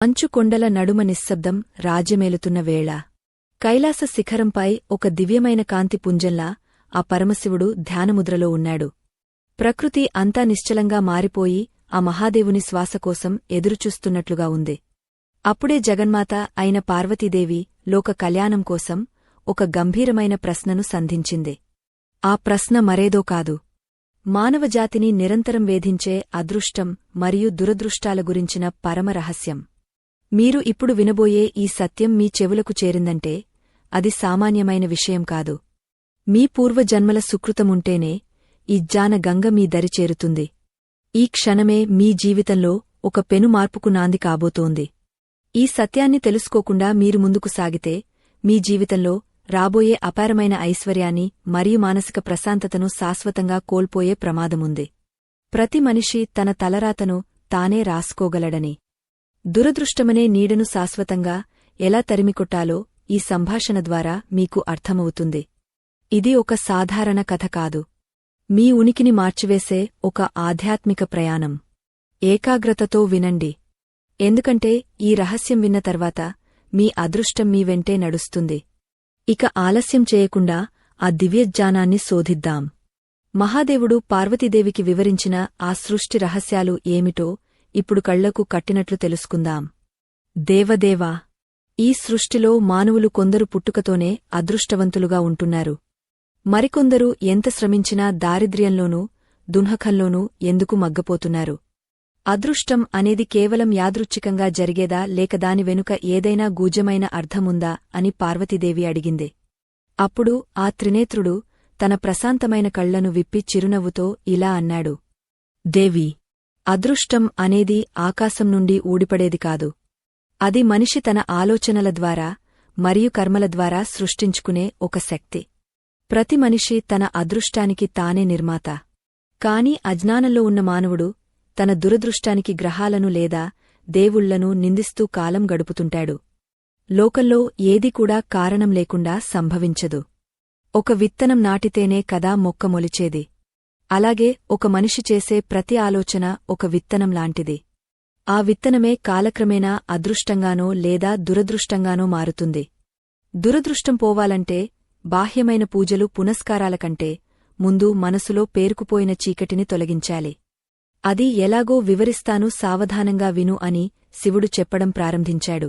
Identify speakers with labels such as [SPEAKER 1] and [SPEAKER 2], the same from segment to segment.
[SPEAKER 1] మంచు కొండల నడుమ నిశ్శబ్దం రాజ్యమేలుతున్న వేళ కైలాస శిఖరంపై ఒక దివ్యమైన కాంతి పుంజంలా ఆ పరమశివుడు ధ్యానముద్రలో ఉన్నాడు. ప్రకృతి అంతా నిశ్చలంగా మారిపోయి ఆ మహాదేవుని శ్వాసకోసం ఎదురుచూస్తున్నట్లుగా ఉంది. అప్పుడే జగన్మాత అయిన పార్వతీదేవి లోక కళ్యాణం కోసం ఒక గంభీరమైన ప్రశ్నను సంధించింది. ఆ ప్రశ్న మరేదో కాదు, మానవజాతిని నిరంతరం వేధించే అదృష్టం మరియు దురదృష్టాల గురించిన పరమరహస్యం. మీరు ఇప్పుడు వినబోయే ఈ సత్యం మీ చెవులకు చేరిందంటే అది సామాన్యమైన విషయం కాదు. మీ పూర్వజన్మల సుకృతముంటేనే ఈ జ్ఞాన గంగ మీ దరి చేరుతుంది. ఈ క్షణమే మీ జీవితంలో ఒక పెను మార్పుకు నాంది కాబోతోంది. ఈ సత్యాన్ని తెలుసుకోకుండా మీరు ముందుకు సాగితే మీ జీవితంలో రాబోయే అపారమైన ఐశ్వర్యాన్ని మరియు మానసిక ప్రశాంతతను శాశ్వతంగా కోల్పోయే ప్రమాదముంది. ప్రతి మనిషి తన తలరాతను తానే రాసుకోగలడని, దురదృష్టమనే నీడను శాశ్వతంగా ఎలా తరిమికొట్టాలో ఈ సంభాషణ ద్వారా మీకు అర్థమవుతుంది. ఇది ఒక సాధారణ కథ కాదు, మీ ఉనికిని మార్చివేసే ఒక ఆధ్యాత్మిక ప్రయాణం. ఏకాగ్రతతో వినండి, ఎందుకంటే ఈ రహస్యం విన్న తర్వాత మీ అదృష్టం మీ వెంటే నడుస్తుంది. ఇక ఆలస్యం చేయకుండా ఆ దివ్యజ్ఞానాన్ని శోధిద్దాం. మహాదేవుడు పార్వతీదేవికి వివరించిన ఆ సృష్టి రహస్యాలు ఏమిటో ఇప్పుడు కళ్లకు కట్టినట్లు తెలుసుకుందాం. దేవదేవా, ఈ సృష్టిలో మానవులు కొందరు పుట్టుకతోనే అదృష్టవంతులుగా ఉంటున్నారు. మరికొందరు ఎంత శ్రమించినా దారిద్ర్యంలోనూ దున్హకంలోనూ ఎందుకు మగ్గపోతున్నారు. అదృష్టం అనేది కేవలం యాదృచ్ఛికంగా జరిగేదా లేక దాని వెనుక ఏదైనా గూజమైన అర్థముందా అని పార్వతీదేవి అడిగింది. అప్పుడు ఆ త్రినేత్రుడు తన ప్రశాంతమైన కళ్లను విప్పి చిరునవ్వుతో ఇలా అన్నాడు. దేవి, అదృష్టం అనేది ఆకాశం నుండి ఊడిపడేది కాదు. అది మనిషి తన ఆలోచనల ద్వారా మరియు కర్మల ద్వారా సృష్టించుకునే ఒక శక్తి. ప్రతి మనిషి తన అదృష్టానికి తానే నిర్మాత. కాని అజ్ఞానంలో ఉన్న మానవుడు తన దురదృష్టానికి గ్రహాలను లేదా దేవుళ్లను నిందిస్తూ కాలం గడుపుతుంటాడు. లోకంలో ఏది కూడా కారణం లేకుండా సంభవించదు. ఒక విత్తనం నాటితేనే కదా మొక్క మొలిచేది. అలాగే ఒక మనిషి చేసే ప్రతి ఆలోచన ఒక విత్తనం లాంటిది. ఆ విత్తనమే కాలక్రమేణా అదృష్టంగానో లేదా దురదృష్టంగానో మారుతుంది. దురదృష్టం పోవాలంటే బాహ్యమైన పూజలు పునస్కారాల కంటే ముందు మనసులో పేరుకుపోయిన చీకటిని తొలగించాలి. అది ఎలాగో వివరిస్తాను, సావధానంగా విను అని శివుడు చెప్పడం ప్రారంభించాడు.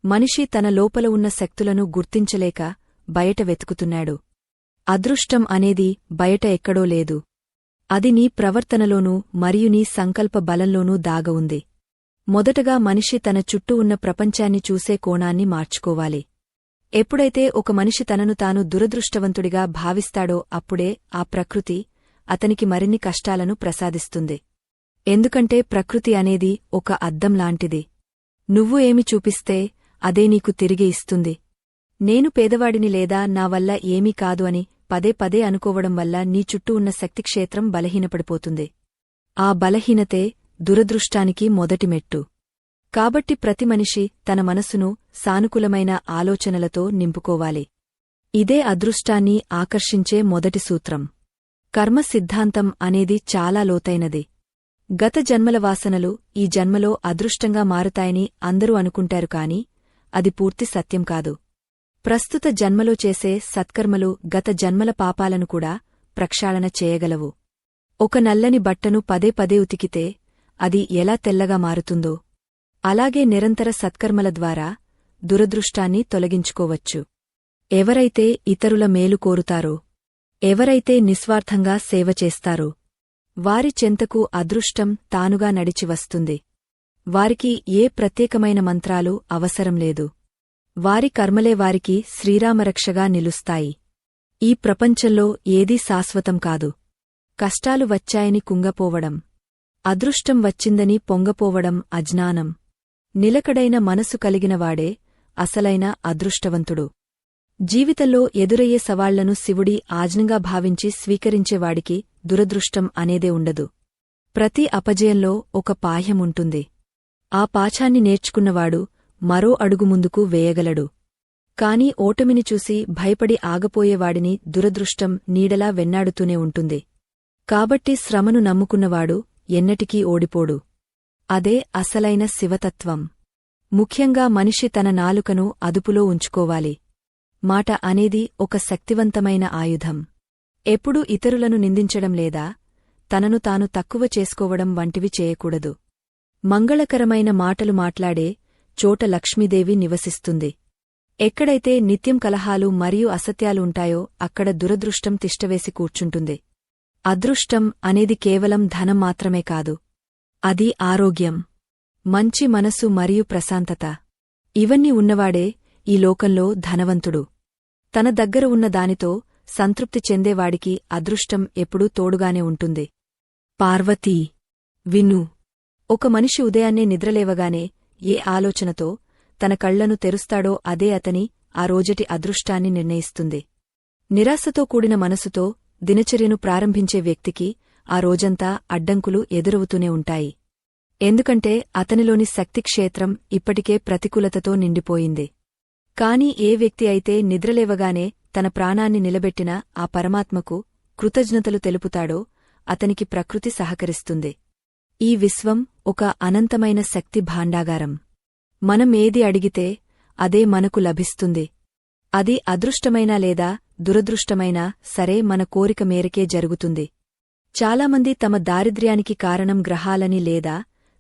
[SPEAKER 1] మనిషి తన లోపల ఉన్న శక్తులను గుర్తించలేక బయట వెతుకుతున్నాడు. అదృష్టం అనేది బయట ఎక్కడో లేదు, అది నీ ప్రవర్తనలోనూ మరియు నీ సంకల్ప బలంలోనూ దాగవుంది. మొదటగా మనిషి తన చుట్టూ ఉన్న ప్రపంచాన్ని చూసే కోణాన్ని మార్చుకోవాలి. ఎప్పుడైతే ఒక మనిషి తనను తాను దురదృష్టవంతుడిగా భావిస్తాడో అప్పుడే ఆ ప్రకృతి అతనికి మరిన్ని కష్టాలను ప్రసాదిస్తుంది. ఎందుకంటే ప్రకృతి అనేది ఒక అద్దం లాంటిది. నువ్వు ఏమి చూపిస్తే అదే నీకు తిరిగి ఇస్తుంది. నేను పేదవాడిని లేదా నా వల్ల ఏమీ కాదు అని పదే పదే అనుకోవడం వల్ల నీ చుట్టూ ఉన్న శక్తిక్షేత్రం బలహీనపడిపోతుంది. ఆ బలహీనతే దురదృష్టానికి మొదటి మెట్టు. కాబట్టి ప్రతి మనిషి తన మనసును సానుకూలమైన ఆలోచనలతో నింపుకోవాలి. ఇదే అదృష్టాన్ని ఆకర్షించే మొదటి సూత్రం. కర్మ సిద్ధాంతం అనేది చాలా లోతైనది. గత జన్మల వాసనలు ఈ జన్మలో అదృష్టంగా మారుతాయని అందరూ అనుకుంటారు కాని అది పూర్తి సత్యం కాదు. ప్రస్తుత జన్మలో చేసే సత్కర్మలు గత జన్మల పాపాలను కూడా ప్రక్షాళన చేయగలవు. ఒక నల్లని బట్టను పదే పదే ఉతికితే అది ఎలా తెల్లగా మారుతుందో అలాగే నిరంతర సత్కర్మల ద్వారా దురదృష్టాన్ని తొలగించుకోవచ్చు. ఎవరైతే ఇతరుల మేలు కోరుతారో, ఎవరైతే నిస్వార్థంగా సేవ చేస్తారో వారి చెంతకు అదృష్టం తానుగా నడిచి వస్తుంది. వారికి ఏ ప్రత్యేకమైన మంత్రాలు అవసరం లేదు. వారి కర్మలే వారికి శ్రీరామరక్షగా నిలుస్తాయి. ఈ ప్రపంచంలో ఏదీ శాశ్వతం కాదు. కష్టాలు వచ్చాయని కుంగపోవడం, అదృష్టం వచ్చిందని పొంగపోవడం అజ్ఞానం. నిలకడైన మనసు కలిగినవాడే అసలైన అదృష్టవంతుడు. జీవితంలో ఎదురయ్యే సవాళ్లను శివుడి ఆజ్ఞగా భావించి స్వీకరించేవాడికి దురదృష్టం అనేదే ఉండదు. ప్రతి అపజయంలో ఒక పాఠ్యముంటుంది. ఆ పాఠాన్ని నేర్చుకున్నవాడు మరో అడుగు ముందుకు వేయగలడు. కాని ఓటమిని చూసి భయపడి ఆగపోయేవాడిని దురదృష్టం నీడలా వెన్నాడుతూనే ఉంటుంది. కాబట్టి శ్రమను నమ్ముకున్నవాడు ఎన్నటికీ ఓడిపోడు. అదే అసలైన శివతత్వం. ముఖ్యంగా మనిషి తన నాలుకను అదుపులో ఉంచుకోవాలి. మాట అనేది ఒక శక్తివంతమైన ఆయుధం. ఎప్పుడూ ఇతరులను నిందించడం లేదా తనను తాను తక్కువ చేసుకోవడం వంటివి చేయకూడదు. మంగళకరమైన మాటలు మాట్లాడే చోట లక్ష్మీదేవి నివసిస్తుంది. ఎక్కడైతే నిత్యం కలహాలు మరియు అసత్యాలు ఉంటాయో అక్కడ దురదృష్టం తిష్టవేసి కూర్చుంటుంది. అదృష్టం అనేది కేవలం ధనం మాత్రమే కాదు. అది ఆరోగ్యం, మంచి మనసు మరియు ప్రశాంతత. ఇవన్నీ ఉన్నవాడే ఈ లోకంలో ధనవంతుడు. తన దగ్గర ఉన్న దానితో సంతృప్తి చెందేవాడికి అదృష్టం ఎప్పుడూ తోడుగానే ఉంటుంది. పార్వతీ, విను. ఒక మనిషి ఉదయాన్నే నిద్రలేవగానే ఏ ఆలోచనతో తన కళ్లను తెరుస్తాడో అదే అతని ఆ రోజటి అదృష్టాన్ని నిర్ణయిస్తుంది. నిరాశతో కూడిన మనసుతో దినచర్యను ప్రారంభించే వ్యక్తికి ఆ రోజంతా అడ్డంకులు ఎదురవుతూనే ఉంటాయి. ఎందుకంటే అతనిలోని శక్తిక్షేత్రం ఇప్పటికే ప్రతికూలతతో నిండిపోయింది. కాని ఏ వ్యక్తి అయితే నిద్రలేవగానే తన ప్రాణాన్ని నిలబెట్టిన ఆ పరమాత్మకు కృతజ్ఞతలు తెలుపుతాడో అతనికి ప్రకృతి సహకరిస్తుంది. ఈ విశ్వం ఒక అనంతమైన శక్తి భాండాగారం. మనం ఏది అడిగితే అదే మనకు లభిస్తుంది. అది అదృష్టమైనా లేదా దురదృష్టమైనా సరే మన కోరిక మేరకే జరుగుతుంది. చాలామంది తమ దారిద్ర్యానికి కారణం గ్రహాలని లేదా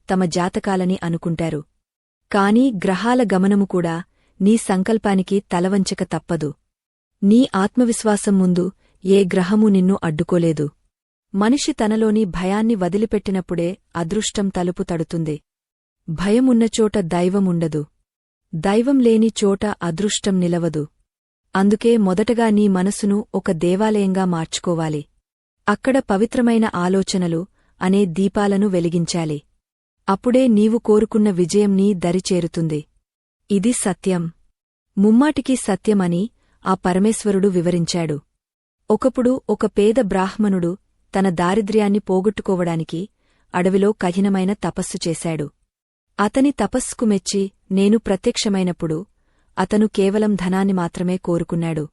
[SPEAKER 1] తమ జాతకాలని అనుకుంటారు. కాని గ్రహాల గమనము కూడా నీ సంకల్పానికి తలవంచక తప్పదు. నీ ఆత్మవిశ్వాసం ముందు ఏ గ్రహమూ నిన్ను అడ్డుకోలేదు. మనిషి తనలోని భయాన్ని వదిలిపెట్టినప్పుడే అదృష్టం తలుపు తడుతుంది. భయమున్నచోట దైవముండదు. దైవం లేని చోట అదృష్టం నిలవదు. అందుకే మొదటగా నీ మనసును ఒక దేవాలయంగా మార్చుకోవాలి. అక్కడ పవిత్రమైన ఆలోచనలు అనే దీపాలను వెలిగించాలి. అప్పుడే నీవు కోరుకున్న విజయం నీ దరిచేరుతుంది. ఇది సత్యం, ముమ్మాటికీ సత్యమని ఆ పరమేశ్వరుడు వివరించాడు. ఒకప్పుడు ఒక పేద బ్రాహ్మణుడు తన దారిద్ర్యాన్ని పోగొట్టుకోవడానికి అడవిలో కఠినమైన తపస్సు చేశాడు. అతని తపస్సుకు మెచ్చి నేను ప్రత్యక్షమైనప్పుడు అతను కేవలం ధనాన్ని మాత్రమే కోరుకున్నాడు.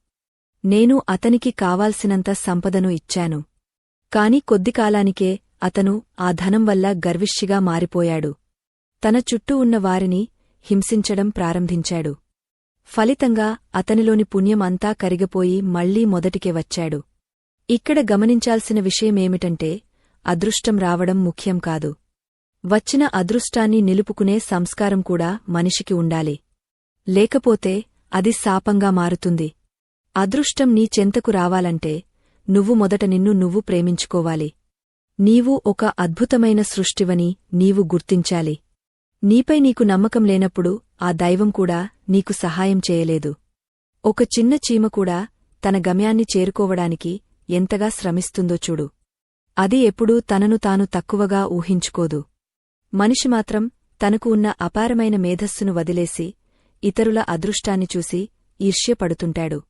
[SPEAKER 1] నేను అతనికి కావాల్సినంత సంపదను ఇచ్చాను. కాని కొద్దికాలానికే అతను ఆ ధనం వల్ల గర్విష్ఠిగా మారిపోయాడు. తన చుట్టూ ఉన్న వారిని హింసించడం ప్రారంభించాడు. ఫలితంగా అతనిలోని పుణ్యం అంతా కరిగిపోయి మళ్లీ మొదటికే వచ్చాడు. ఇక్కడ గమనించాల్సిన విషయమేమిటంటే అదృష్టం రావడం ముఖ్యం కాదు. వచ్చిన అదృష్టాన్ని నిలుపుకునే సంస్కారం కూడా మనిషికి ఉండాలి. లేకపోతే అది శాపంగా మారుతుంది. అదృష్టం నీ చెంతకు రావాలంటే నువ్వు మొదట నిన్ను నువ్వు ప్రేమించుకోవాలి. నీవు ఒక అద్భుతమైన సృష్టివని నీవు గుర్తించాలి. నీపై నీకు నమ్మకం లేనప్పుడు ఆ దైవం కూడా నీకు సహాయం చేయలేదు. ఒక చిన్న చీమ కూడా తన గమ్యాన్ని చేరుకోవడానికి ఎంతగా శ్రమిస్తుందో చూడు. అది ఎప్పుడూ తనను తాను తక్కువగా ఊహించుకోదు. మనిషి మాత్రం తనకు ఉన్న అపారమైన మేధస్సును వదిలేసి ఇతరుల అదృష్టాన్ని చూసి ఈర్ష్యపడుతుంటాడు.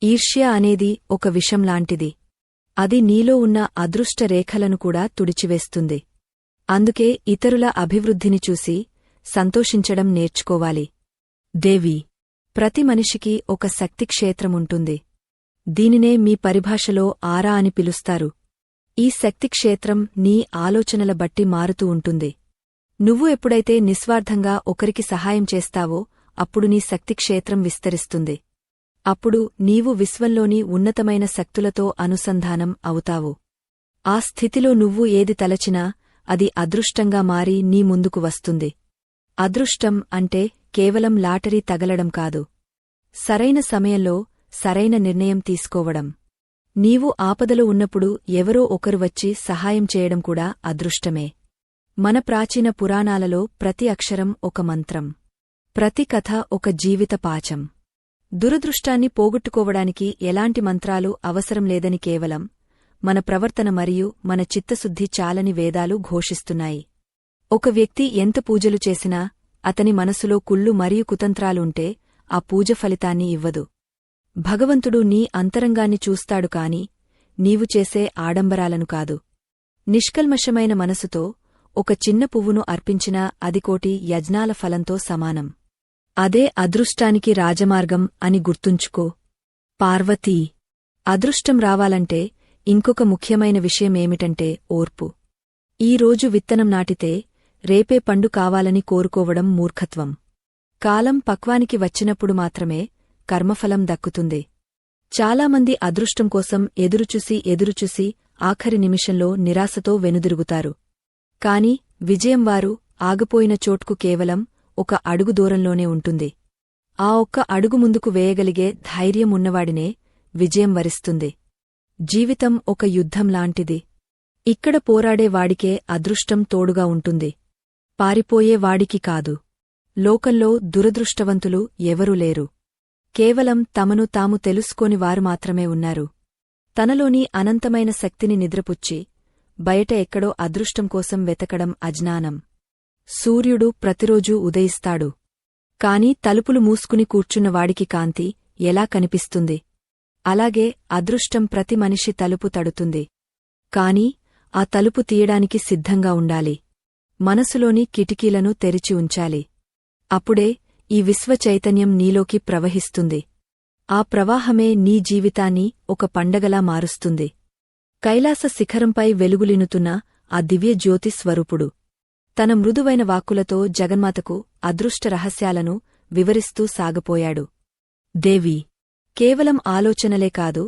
[SPEAKER 1] ఈర్ష్య అనేది ఒక విషంలాంటిది. అది నీలో ఉన్న అదృష్ట రేఖలను కూడా తుడిచివేస్తుంది. అందుకే ఇతరుల అభివృద్ధిని చూసి సంతోషించడం నేర్చుకోవాలి. దేవి, ప్రతి మనిషికి ఒక శక్తిక్షేత్రముంటుంది. దీనినే మీ పరిభాషలో ఆరా అని పిలుస్తారు. ఈ శక్తిక్షేత్రం నీ ఆలోచనల బట్టి మారుతూ ఉంటుంది. నువ్వు ఎప్పుడైతే నిస్వార్థంగా ఒకరికి సహాయం చేస్తావో అప్పుడు నీ శక్తిక్షేత్రం విస్తరిస్తుంది. అప్పుడు నీవు విశ్వంలోని ఉన్నతమైన శక్తులతో అనుసంధానం అవుతావు. ఆ స్థితిలో నువ్వు ఏది తలచినా అది అదృష్టంగా మారి నీ ముందుకు వస్తుంది. అదృష్టం అంటే కేవలం లాటరీ తగలడం కాదు. సరైన సమయంలో సరైన నిర్ణయం తీసుకోవడం. నీవు ఆపదలో ఉన్నప్పుడు ఎవరో ఒకరు వచ్చి సహాయం చేయడం కూడా అదృష్టమే. మన ప్రాచీన పురాణాలలో ప్రతి అక్షరం ఒక మంత్రం, ప్రతి కథ ఒక జీవిత పాఠం. దురదృష్టాన్ని పోగొట్టుకోవడానికి ఎలాంటి మంత్రాలు అవసరం లేదని కేవలం మన ప్రవర్తన మరియు మన చిత్తశుద్ధి చాలని వేదాలు ఘోషిస్తున్నాయి. ఒక వ్యక్తి ఎంత పూజలు చేసినా అతని మనసులో కుళ్ళు మరియు కుతంత్రాలుంటే ఆ పూజ ఫలితాన్ని ఇవ్వదు. భగవంతుడు నీ అంతరంగాన్ని చూస్తాడు కాని నీవు చేసే ఆడంబరాలను కాదు. నిష్కల్మషమైన మనసుతో ఒక చిన్న పువ్వును అర్పించినా అది కోటి యజ్ఞాల ఫలంతో సమానం. అదే అదృష్టానికి రాజమార్గం అని గుర్తుంచుకో. పార్వతీ, అదృష్టం రావాలంటే ఇంకొక ముఖ్యమైన విషయమేమిటంటే ఓర్పు. ఈ రోజు విత్తనం నాటితే రేపే పండు కావాలని కోరుకోవడం మూర్ఖత్వం. కాలం పక్వానికి వచ్చినప్పుడు మాత్రమే కర్మఫలం దక్కుతుంది. చాలామంది అదృష్టం కోసం ఎదురుచూసి ఆఖరి నిమిషంలో నిరాశతో వెనుదిరుగుతారు. కాని విజయం వారు ఆగిపోయిన చోట్కు కేవలం ఒక అడుగు దూరంలోనే ఉంటుంది. ఆ ఒక్క అడుగు ముందుకు వేయగలిగే ధైర్యం ఉన్నవాడినే విజయం వరిస్తుంది. జీవితం ఒక యుద్ధంలాంటిది. ఇక్కడ పోరాడే వాడికే అదృష్టం తోడుగా ఉంటుంది, పారిపోయే వాడికి కాదు. లోకంలో దురదృష్టవంతులు ఎవరూ లేరు. కేవలం తమను తాము తెలుసుకోని వారు మాత్రమే ఉన్నారు. తనలోని అనంతమైన శక్తిని నిద్రపుచ్చి బయట ఎక్కడో అదృష్టం కోసం వెతకడం అజ్ఞానం. సూర్యుడు ప్రతిరోజూ ఉదయిస్తాడు. కాని తలుపులు మూసుకుని కూర్చున్నవాడికి కాంతి ఎలా కనిపిస్తుంది? అలాగే అదృష్టం ప్రతి మనిషి తలుపు తడుతుంది. కాని ఆ తలుపు తీయడానికి సిద్ధంగా ఉండాలి. మనసులోని కిటికీలను తెరిచి ఉంచాలి. అప్పుడే ఈ విశ్వ చైతన్యం నీలోకి ప్రవహిస్తుంది. ఆ ప్రవాహమే నీ జీవితాన్ని ఒక పండగలా మారుస్తుంది. కైలాస శిఖరంపై వెలుగులినుతున్న ఆ దివ్య జ్యోతి స్వరూపుడు తన మృదువైన వాక్కులతో జగన్మాతకు అదృష్ట రహస్యాలను వివరిస్తూ సాగపోయాడు. దేవి, కేవలం ఆలోచనలే కాదు,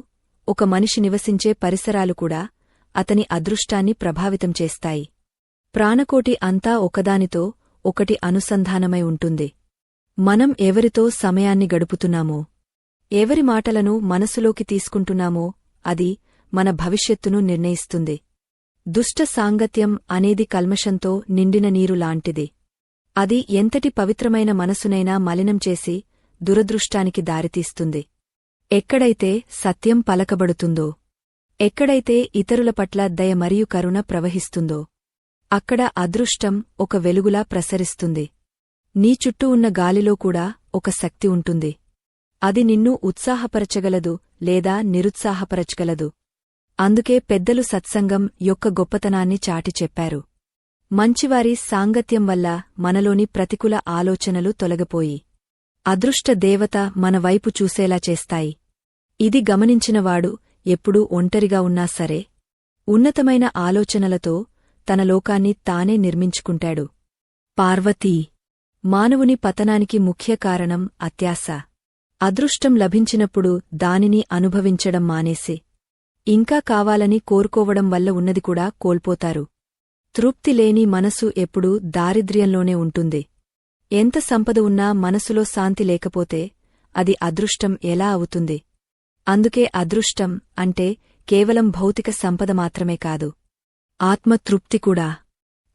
[SPEAKER 1] ఒక మనిషి నివసించే పరిసరాలు కూడా అతని అదృష్టాన్ని ప్రభావితం చేస్తాయి. ప్రాణకోటి అంతా ఒకదానితో ఒకటి అనుసంధానమై ఉంటుంది. మనం ఎవరితో సమయాన్ని గడుపుతున్నామో, ఎవరి మాటలను మనసులోకి తీసుకుంటున్నామో అది మన భవిష్యత్తును నిర్ణయిస్తుంది. దుష్ట సాంగత్యం అనేది కల్మషంతో నిండిన నీరు లాంటిది. అది ఎంతటి పవిత్రమైన మనసునైనా మలినం చేసి దురదృష్టానికి దారితీస్తుంది. ఎక్కడైతే సత్యం పలకబడుతుందో, ఎక్కడైతే ఇతరుల పట్ల దయ మరియు కరుణ ప్రవహిస్తుందో, అక్కడ అదృష్టం ఒక వెలుగులా ప్రసరిస్తుంది. నీ చుట్టూ ఉన్న గాలిలో కూడా ఒక శక్తి ఉంటుంది. అది నిన్ను ఉత్సాహపరచగలదు లేదా నిరుత్సాహపరచగలదు. అందుకే పెద్దలు సత్సంగం యొక్క గొప్పతనాన్ని చాటి చెప్పారు. మంచివారి సాంగత్యం వల్ల మనలోని ప్రతికూల ఆలోచనలు తొలగిపోయి అదృష్ట దేవత మన వైపు చూసేలా చేస్తాయి. ఇది గమనించినవాడు ఎప్పుడూ ఒంటరిగా ఉన్నా సరే ఉన్నతమైన ఆలోచనలతో తన లోకాన్ని తానే నిర్మించుకుంటాడు. పార్వతీ, మానవుని పతనానికి ముఖ్య కారణం అత్యాశ. అదృష్టం లభించినప్పుడు దానిని అనుభవించడం మానేసి ఇంకా కావాలని కోరుకోవడం వల్ల ఉన్నది కూడా కోల్పోతారు. తృప్తి లేని మనసు ఎప్పుడూ దారిద్ర్యంలోనే ఉంటుంది. ఎంత సంపద ఉన్నా మనసులో శాంతి లేకపోతే అది అదృష్టం ఎలా అవుతుంది? అందుకే అదృష్టం అంటే కేవలం భౌతిక సంపద మాత్రమే కాదు, ఆత్మతృప్తి కూడా.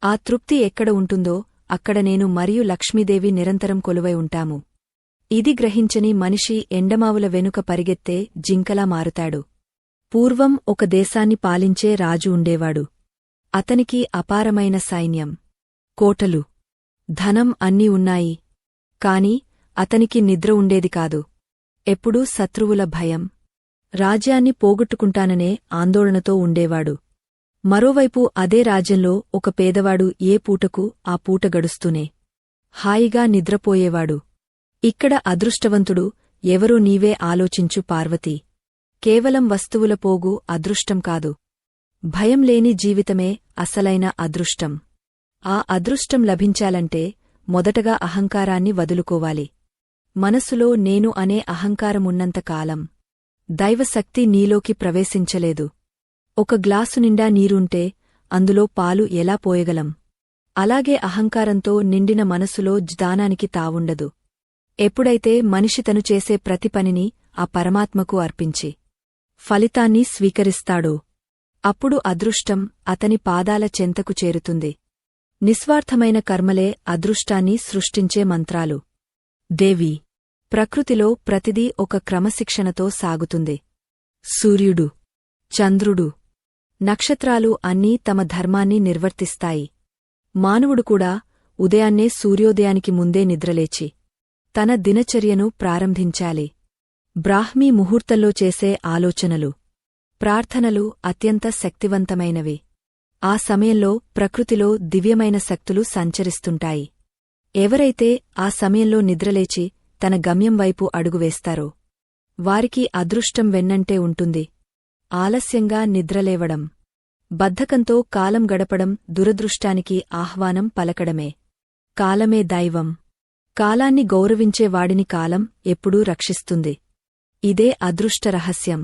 [SPEAKER 1] ఆ తృప్తి ఎక్కడ ఉంటుందో అక్కడ నేను మరియు లక్ష్మీదేవి నిరంతరం కొలువై ఉంటాము. ఇది గ్రహించని మనిషి ఎండమావుల వెనుక పరిగెత్తే జింకలా మారుతాడు. పూర్వం ఒక దేశాన్ని పాలించే రాజు ఉండేవాడు. అతనికి అపారమైన సైన్యం, కోటలు, ధనం అన్నీ ఉన్నాయి. కాని అతనికి నిద్ర ఉండేది కాదు. ఎప్పుడూ శత్రువుల భయం, రాజ్యాన్ని పోగొట్టుకుంటాననే ఆందోళనతో ఉండేవాడు. మరోవైపు అదే రాజ్యంలో ఒక పేదవాడు ఏ పూటకు ఆ పూట గడుస్తూనే హాయిగా నిద్రపోయేవాడు. ఇక్కడ అదృష్టవంతుడు ఎవరో నీవే ఆలోచించు పార్వతీ. కేవలం వస్తువుల పోగు అదృష్టం కాదు. భయం లేని జీవితమే అసలైన అదృష్టం. ఆ అదృష్టం లభించాలంటే మొదటగా అహంకారాన్ని వదులుకోవాలి. మనసులో నేను అనే అహంకారమున్నంతకాలం దైవశక్తి నీలోకి ప్రవేశించలేదు. ఒక గ్లాసు నిండా నీరుంటే అందులో పాలు ఎలా పోయగలం? అలాగే అహంకారంతో నిండిన మనసులో జ్ఞానానికి తావుండదు. ఎప్పుడైతే మనిషి తను చేసే ప్రతి పనిని ఆ పరమాత్మకు అర్పించి ఫలితాన్ని స్వీకరిస్తాడో అప్పుడు అదృష్టం అతని పాదాల చెంతకు చేరుతుంది. నిస్వార్థమైన కర్మలే అదృష్టాన్ని సృష్టించే మంత్రాలు. దేవి, ప్రకృతిలో ప్రతిదీ ఒక క్రమశిక్షణతో సాగుతుంది. సూర్యుడు, చంద్రుడు, నక్షత్రాలు అన్నీ తమ ధర్మాన్ని నిర్వర్తిస్తాయి. మానవుడు కూడా ఉదయాన్నే సూర్యోదయానికి ముందే నిద్రలేచి తన దినచర్యను ప్రారంభించాలి. బ్రాహ్మీ ముహూర్తంలో చేసే ఆలోచనలు, ప్రార్థనలు అత్యంత శక్తివంతమైనవి. ఆ సమయంలో ప్రకృతిలో దివ్యమైన శక్తులు సంచరిస్తుంటాయి. ఎవరైతే ఆ సమయంలో నిద్రలేచి తన గమ్యం వైపు అడుగువేస్తారో వారికి అదృష్టం వెన్నంటే ఉంటుంది. ఆలస్యంగా నిద్రలేవడం, బద్ధకంతో కాలం గడపడం దురదృష్టానికి ఆహ్వానం పలకడమే. కాలమే దైవం. కాలాన్ని గౌరవించే వాడిని కాలం ఎప్పుడూ రక్షిస్తుంది. ఇదే అదృష్ట రహస్యం.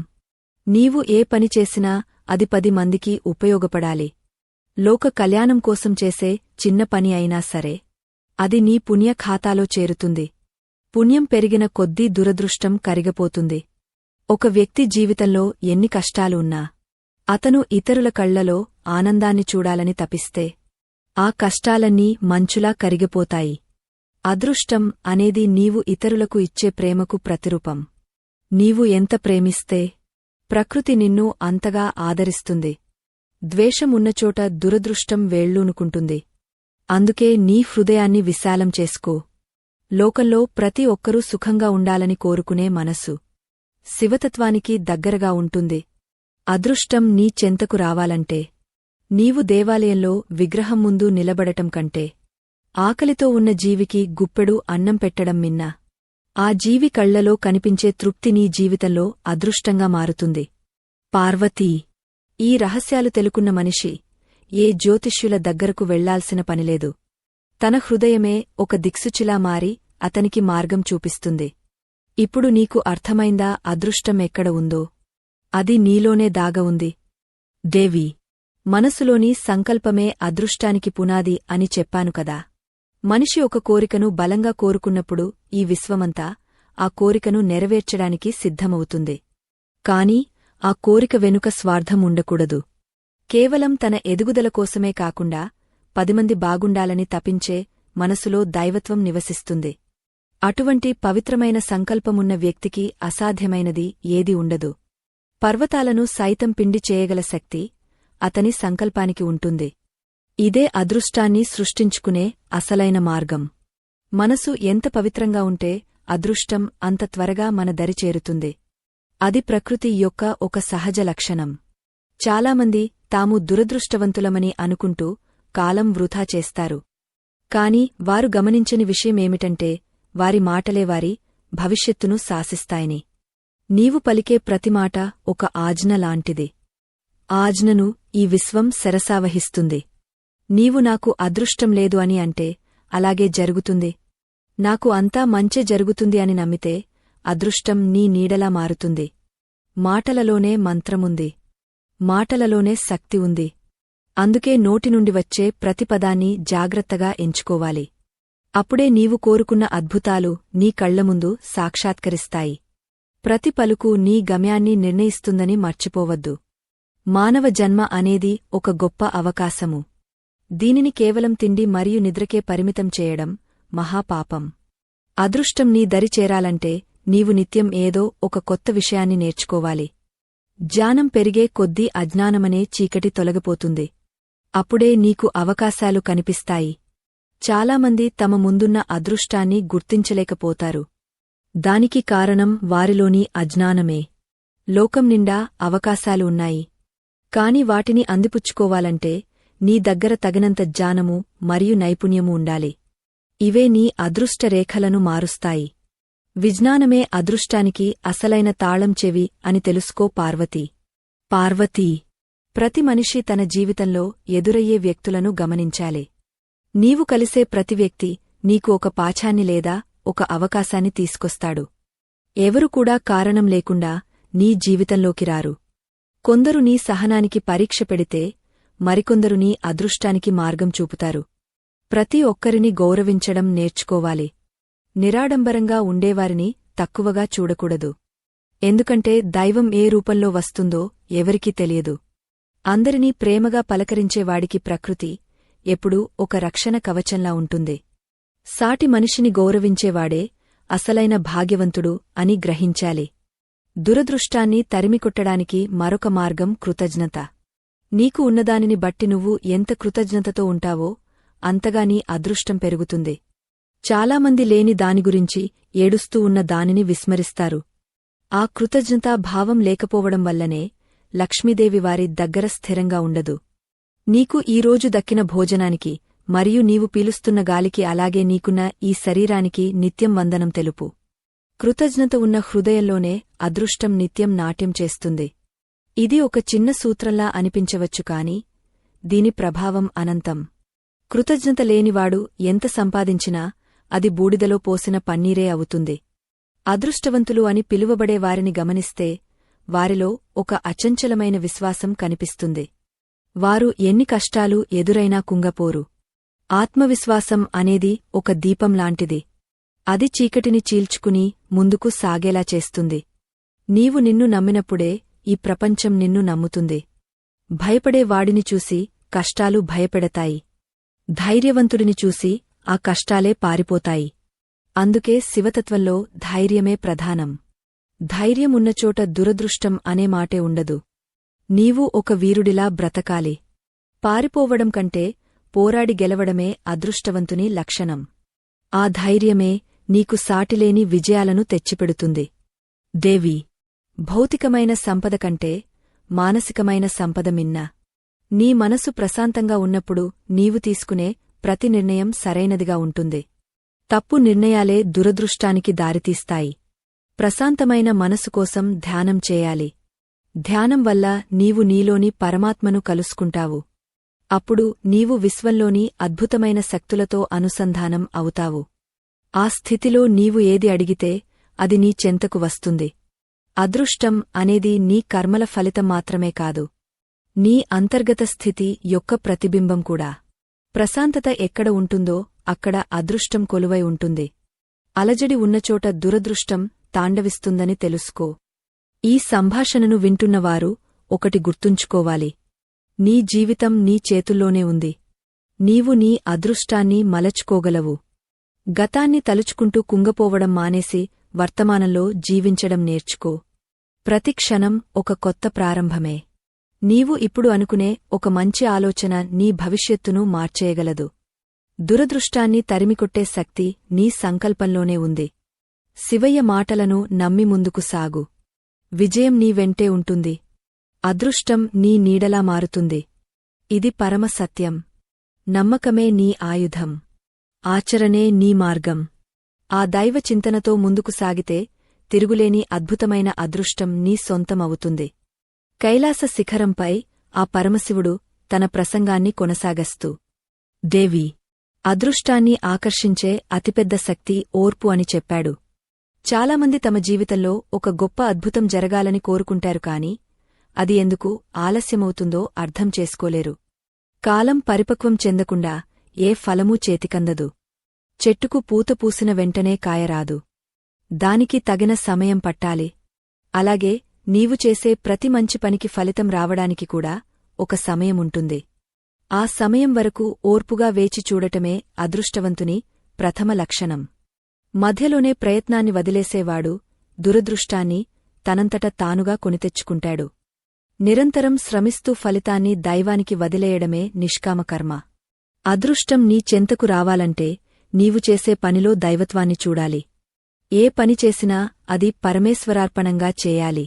[SPEAKER 1] నీవు ఏ పని చేసినా అది 10 మందికి ఉపయోగపడాలి. లోక కళ్యాణం కోసం చేసే చిన్న పని అయినా సరే అది నీ పుణ్య ఖాతాలో చేరుతుంది. పుణ్యం పెరిగిన కొద్దీ దురదృష్టం కరిగపోతుంది. ఒక వ్యక్తి జీవితంలో ఎన్ని కష్టాలు ఉన్నా అతను ఇతరుల కళ్లలో ఆనందాన్ని చూడాలని తపిస్తే ఆ కష్టాలన్నీ మంచులా కరిగిపోతాయి. అదృష్టం అనేది నీవు ఇతరులకు ఇచ్చే ప్రేమకు ప్రతిరూపం. నీవు ఎంత ప్రేమిస్తే ప్రకృతి నిన్ను అంతగా ఆదరిస్తుంది. ద్వేషం ఉన్నచోట దురదృష్టం వేళ్ళూనుకుంటుంది. అందుకే నీ హృదయాన్ని విశాలం చేసుకో. లోకంలో ప్రతి ఒక్కరూ సుఖంగా ఉండాలని కోరుకునే మనస్సు శివతత్వానికి దగ్గరగా ఉంటుంది. అదృష్టం నీ చెంతకు రావాలంటే నీవు దేవాలయంలో విగ్రహం ముందు నిలబడటం కంటే ఆకలితో ఉన్న జీవికి గుప్పెడు అన్నం పెట్టడం మిన్నా. ఆ జీవి కళ్లలో కనిపించే తృప్తి నీ జీవితంలో అదృష్టంగా మారుతుంది. పార్వతీ, ఈ రహస్యాలు తెలుకున్న మనిషి ఏ జ్యోతిష్యుల దగ్గరకు వెళ్లాల్సిన పనిలేదు. తన హృదయమే ఒక దిక్సూచిలా మారి అతనికి మార్గం చూపిస్తుంది. ఇప్పుడు నీకు అర్థమైందా అదృష్టం ఎక్కడ ఉందో? అది నీలోనే దాగ ఉంది. దేవి, మనసులోని సంకల్పమే అదృష్టానికి పునాది అని చెప్పాను కదా. మనిషి ఒక కోరికను బలంగా కోరుకున్నప్పుడు ఈ విశ్వమంతా ఆ కోరికను నెరవేర్చడానికి సిద్ధమవుతుంది. కాని ఆ కోరిక వెనుక స్వార్థం ఉండకూడదు. కేవలం తన ఎదుగుదల కోసమే కాకుండా 10 మంది బాగుండాలని తపించే మనసులో దైవత్వం నివసిస్తుంది. అటువంటి పవిత్రమైన సంకల్పమున్న వ్యక్తికి అసాధ్యమైనది ఏది ఉండదు. పర్వతాలను సైతం పిండి చేయగల శక్తి అతని సంకల్పానికి ఉంటుంది. ఇదే అదృష్టాన్ని సృష్టించుకునే అసలైన మార్గం. మనసు ఎంత పవిత్రంగా ఉంటే అదృష్టం అంత త్వరగా మన దరి చేరుతుంది. అది ప్రకృతి యొక్క ఒక సహజ లక్షణం. చాలామంది తాము దురదృష్టవంతులమని అనుకుంటూ కాలం వృథా చేస్తారు. కాని వారు గమనించని విషయమేమిటంటే వారి మాటలే వారి భవిష్యత్తును శాసిస్తాయని. నీవు పలికే ప్రతిమాట ఒక ఆజ్ఞ లాంటిది. ఆజ్ఞను ఈ విశ్వం శరసావహిస్తుంది. నీవు నాకు అదృష్టం లేదు అని అంటే అలాగే జరుగుతుంది. నాకు అంతా మంచే జరుగుతుంది అని నమ్మితే అదృష్టం నీ నీడలా మారుతుంది. మాటలలోనే మంత్రముంది. మాటలలోనే శక్తి ఉంది. అందుకే నోటి నుండి వచ్చే ప్రతి పదాన్ని జాగ్రత్తగా ఎంచుకోవాలి. అప్పుడే నీవు కోరుకున్న అద్భుతాలు నీ కళ్లముందు సాక్షాత్కరిస్తాయి. ప్రతి పలుకు నీ గమ్యాన్ని నిర్ణయిస్తుందని మర్చిపోవద్దు. మానవ జన్మ అనేది ఒక గొప్ప అవకాశము. దీనిని కేవలం తిండి మరియు నిద్రకే పరిమితం చేయడం మహాపాపం. అదృష్టం నీ దరి చేరాలంటే నీవు నిత్యం ఏదో ఒక కొత్త విషయాన్ని నేర్చుకోవాలి. జ్ఞానం పెరిగే కొద్దీ అజ్ఞానమనే చీకటి తొలగిపోతుంది. అప్పుడే నీకు అవకాశాలు కనిపిస్తాయి. చాలామంది తమ ముందున్న అదృష్టాన్ని గుర్తించలేకపోతారు. దానికి కారణం వారిలోని అజ్ఞానమే. లోకం నిండా అవకాశాలు ఉన్నాయి. కాని వాటిని అందిపుచ్చుకోవాలంటే నీ దగ్గర తగినంత జ్ఞానము మరియు నైపుణ్యము ఉండాలి. ఇవే నీ అదృష్ట రేఖలను మారుస్తాయి. విజ్ఞానమే అదృష్టానికి అసలైన తాళం చెవి అని తెలుసుకో పార్వతీ. పార్వతీ, ప్రతి మనిషి తన జీవితంలో ఎదురయ్యే వ్యక్తులను గమనించాలి. నీవు కలిసే ప్రతి వ్యక్తి నీకు ఒక పాఠాన్ని లేదా ఒక అవకాశాన్ని తీసుకొస్తాడు. ఎవరు కూడా కారణం లేకుండా నీ జీవితంలోకి రారు. కొందరు నీ సహనానికి పరీక్ష పెడితే మరికొందరు నీ అదృష్టానికి మార్గం చూపుతారు. ప్రతి ఒక్కరిని గౌరవించడం నేర్చుకోవాలి. నిరాడంబరంగా ఉండేవారిని తక్కువగా చూడకూడదు. ఎందుకంటే దైవం ఏ రూపంలో వస్తుందో ఎవరికీ తెలియదు. అందరినీ ప్రేమగా పలకరించేవాడికి ప్రకృతి ఎప్పుడూ ఒక రక్షణ కవచంలా ఉంటుంది. సాటి మనిషిని గౌరవించేవాడే అసలైన భాగ్యవంతుడు అని గ్రహించాలి. దురదృష్టాన్ని తరిమికొట్టడానికి మరొక మార్గం కృతజ్ఞత. నీకు ఉన్నదానిని బట్టి నువ్వు ఎంత కృతజ్ఞతతో ఉంటావో అంతగా నీ అదృష్టం పెరుగుతుంది. చాలామంది లేని దాని గురించి ఏడుస్తూ ఉన్న దానిని విస్మరిస్తారు. ఆ కృతజ్ఞతా భావం లేకపోవడం వల్లనే లక్ష్మీదేవి వారి దగ్గర స్థిరంగా ఉండదు. నీకు ఈరోజు దక్కిన భోజనానికి మరియు నీవు పీలుస్తున్న గాలికి అలాగే నీకున్న ఈ శరీరానికి నిత్యం వందనం తెలుపు. కృతజ్ఞత ఉన్న హృదయంలోనే అదృష్టం నిత్యం నాట్యం చేస్తుంది. ఇది ఒక చిన్న సూత్రంలా అనిపించవచ్చు కాని దీని ప్రభావం అనంతం. కృతజ్ఞత లేనివాడు ఎంత సంపాదించినా అది బూడిదలో పోసిన పన్నీరే అవుతుంది. అదృష్టవంతులు అని పిలువబడే వారిని గమనిస్తే వారిలో ఒక అచంచలమైన విశ్వాసం కనిపిస్తుంది. వారు ఎన్ని కష్టాలు ఎదురైనా కుంగపోరు. ఆత్మవిశ్వాసం అనేది ఒక దీపంలాంటిది. అది చీకటిని చీల్చుకుని ముందుకు సాగేలా చేస్తుంది. నీవు నిన్ను నమ్మినప్పుడే ఈ ప్రపంచం నిన్ను నమ్ముతుంది. భయపడే వాడిని చూసి కష్టాలు భయపెడతాయి. ధైర్యవంతుడిని చూసి ఆ కష్టాలే పారిపోతాయి. అందుకే శివతత్వంలో ధైర్యమే ప్రధానం. ధైర్యమున్నచోట దురదృష్టం అనే మాటే ఉండదు. నీవు ఒక వీరుడిలా బ్రతకాలి. పారిపోవడం కంటే పోరాడి గెలవడమే అదృష్టవంతుని లక్షణం. ఆ ధైర్యమే నీకు సాటిలేని విజయాలను తెచ్చిపెడుతుంది. దేవి, భౌతికమైన సంపద కంటే మానసికమైన సంపద మిన్న. నీ మనసు ప్రశాంతంగా ఉన్నప్పుడు నీవు తీసుకునే ప్రతి నిర్ణయం సరైనదిగా ఉంటుంది. తప్పు నిర్ణయాలే దురదృష్టానికి దారితీస్తాయి. ప్రశాంతమైన మనసు కోసం ధ్యానం చేయాలి. ధ్యానం వల్ల నీవు నీలోని పరమాత్మను కలుసుకుంటావు. అప్పుడు నీవు విశ్వంలోని అద్భుతమైన శక్తులతో అనుసంధానం అవుతావు. ఆ స్థితిలో నీవు ఏది అడిగితే అది నీ చెంతకు వస్తుంది. అదృష్టం అనేది నీ కర్మల ఫలితం మాత్రమే కాదు, నీ అంతర్గత స్థితి యొక్క ప్రతిబింబం కూడా. ప్రశాంతత ఎక్కడ ఉంటుందో అక్కడ అదృష్టం కొలువై ఉంటుంది. అలజడి ఉన్నచోట దురదృష్టం తాండవిస్తుందని తెలుసుకో. ఈ సంభాషణను వింటున్నవారు ఒకటి గుర్తుంచుకోవాలి. నీ జీవితం నీ చేతుల్లోనే ఉంది. నీవు నీ అదృష్టాన్ని మలచుకోగలవు. గతాన్ని తలుచుకుంటూ కుంగపోవడం మానేసి వర్తమానంలో జీవించడం నేర్చుకో. ప్రతి క్షణం ఒక కొత్త ప్రారంభమే. నీవు ఇప్పుడు అనుకునే ఒక మంచి ఆలోచన నీ భవిష్యత్తును మార్చేయగలదు. దురదృష్టాన్ని తరిమికొట్టే శక్తి నీ సంకల్పంలోనే ఉంది. శివయ్య మాటలను నమ్మి ముందుకు సాగు. విజయం నీ వెంటే ఉంటుంది. అదృష్టం నీ నీడలా మారుతుంది. ఇది పరమ సత్యం. నమ్మకమే నీ ఆయుధం. ఆచరణే నీ మార్గం. ఆ దైవ చింతనతో ముందుకు సాగితే తిరుగులేని అద్భుతమైన అదృష్టం నీ సొంతమవుతుంది. కైలాస శిఖరంపై ఆ పరమశివుడు తన ప్రసంగాన్ని కొనసాగస్తూ, దేవి, అదృష్టాన్ని ఆకర్షించే అతిపెద్ద శక్తి ఓర్పు అని చెప్పాడు. చాలామంది తమ జీవితంలో ఒక గొప్ప అద్భుతం జరగాలని కోరుకుంటారు కాని అది ఎందుకు ఆలస్యమవుతుందో అర్థం చేసుకోలేరు. కాలం పరిపక్వం చెందకుండా ఏ ఫలమూ చేతికందదు. చెట్టుకు పూత పూసిన వెంటనే కాయరాదు. దానికి తగిన సమయం పట్టాలి. అలాగే నీవు చేసే ప్రతి మంచి పనికి ఫలితం రావడానికి కూడా ఒక సమయముంటుంది. ఆ సమయం వరకు ఓర్పుగా వేచి చూడటమే అదృష్టవంతుని ప్రథమ లక్షణం. మధ్యలోనే ప్రయత్నాన్ని వదిలేసేవాడు దురదృష్టాన్ని తనంతట తానుగా కొనితెచ్చుకుంటాడు. నిరంతరం శ్రమిస్తూ ఫలితాన్ని దైవానికి వదిలేయడమే నిష్కామకర్మ. అదృష్టం నీ చెంతకు రావాలంటే నీవు చేసే పనిలో దైవత్వాన్ని చూడాలి. ఏ పని చేసినా అది పరమేశ్వరార్పణంగా చేయాలి.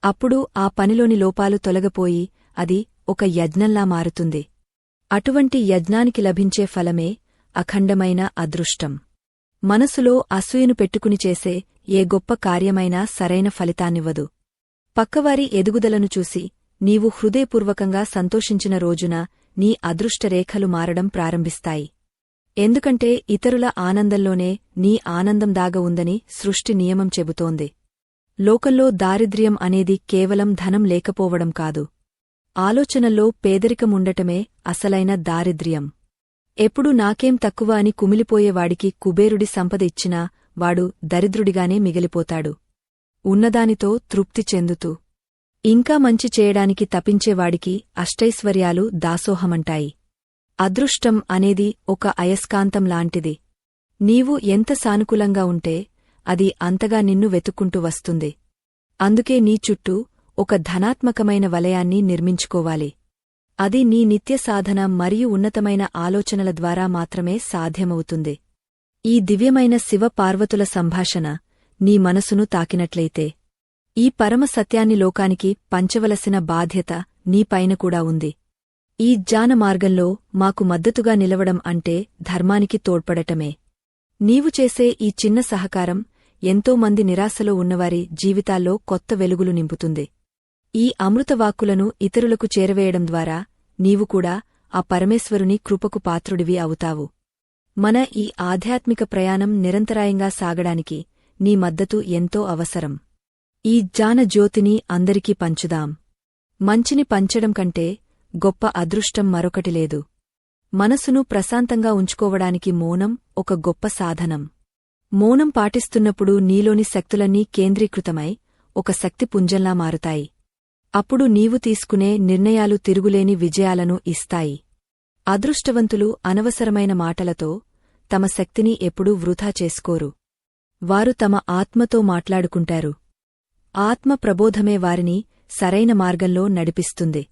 [SPEAKER 1] అప్పుడు ఆ పనిలోని లోపాలు తొలగపోయి అది ఒక యజ్ఞంలా మారుతుంది. అటువంటి యజ్ఞానికి లభించే ఫలమే అఖండమైన అదృష్టం. మనసులో అసూయను పెట్టుకుని చేసే ఏ గొప్ప కార్యమైనా సరైన ఫలితాన్నివ్వదు. పక్కవారి ఎదుగుదలను చూసి నీవు హృదయపూర్వకంగా సంతోషించిన రోజున నీ అదృష్టరేఖలు మారడం ప్రారంభిస్తాయి. ఎందుకంటే ఇతరుల ఆనందంలోనే నీ ఆనందం దాగ ఉందని సృష్టి నియమం చెబుతోంది. లోకంలో దారిద్ర్యం అనేది కేవలం ధనం లేకపోవడం కాదు. ఆలోచనల్లో పేదరికముండటమే అసలైన దారిద్ర్యం. ఎప్పుడూ నాకేం తక్కువ అని కుమిలిపోయేవాడికి కుబేరుడి సంపద ఇచ్చినా వాడు దరిద్రుడిగానే మిగిలిపోతాడు. ఉన్నదానితో తృప్తి చెందుతూ ఇంకా మంచి చేయడానికి తపించేవాడికి అష్టైశ్వర్యాలు దాసోహమంటాయి. అదృష్టం అనేది ఒక అయస్కాంతం లాంటిది. నీవు ఎంత సానుకూలంగా ఉంటే అది అంతగా నిన్ను వెతుక్కుంటూ వస్తుంది. అందుకే నీ చుట్టూ ఒక ధనాత్మకమైన వలయాన్ని నిర్మించుకోవాలి. అది నీ నిత్య సాధన మరియు ఉన్నతమైన ఆలోచనల ద్వారా మాత్రమే సాధ్యమవుతుంది. ఈ దివ్యమైన శివ పార్వతుల సంభాషణ నీ మనసును తాకినట్లయితే ఈ పరమ సత్యాన్ని లోకానికి పంచవలసిన బాధ్యత నీపైన కూడా ఉంది. ఈ జ్ఞాన మార్గంలో మాకు మద్దతుగా నిలవడం అంటే ధర్మానికి తోడ్పడటమే. నీవు చేసే ఈ చిన్న సహకారం ఎంతోమంది నిరాశలో ఉన్నవారి జీవితాల్లో కొత్త వెలుగులు నింపుతుంది. ఈ అమృతవాక్కులను ఇతరులకు చేరవేయడం ద్వారా నీవు కూడా ఆ పరమేశ్వరుని కృపకు పాత్రుడివి అవుతావు. మన ఈ ఆధ్యాత్మిక ప్రయాణం నిరంతరాయంగా సాగడానికి నీ మద్దతు ఎంతో అవసరం. ఈ జ్ఞాన జ్యోతిని అందరికీ పంచుదాం. మంచిని పంచడం కంటే గొప్ప అదృష్టం మరొకటి లేదు. మనసును ప్రశాంతంగా ఉంచుకోవడానికి మౌనం ఒక గొప్ప సాధనం. మౌనం పాటిస్తున్నప్పుడు నీలోని శక్తులన్నీ కేంద్రీకృతమై ఒక శక్తిపుంజంలా మారుతాయి. అప్పుడు నీవు తీసుకునే నిర్ణయాలు తిరుగులేని విజయాలను ఇస్తాయి. అదృష్టవంతులు అనవసరమైన మాటలతో తమ శక్తిని ఎప్పుడూ వృధా చేసుకోరు. వారు తమ ఆత్మతో మాట్లాడుకుంటారు. ఆత్మ ప్రబోధమే వారిని సరైన మార్గంలో నడిపిస్తుంది.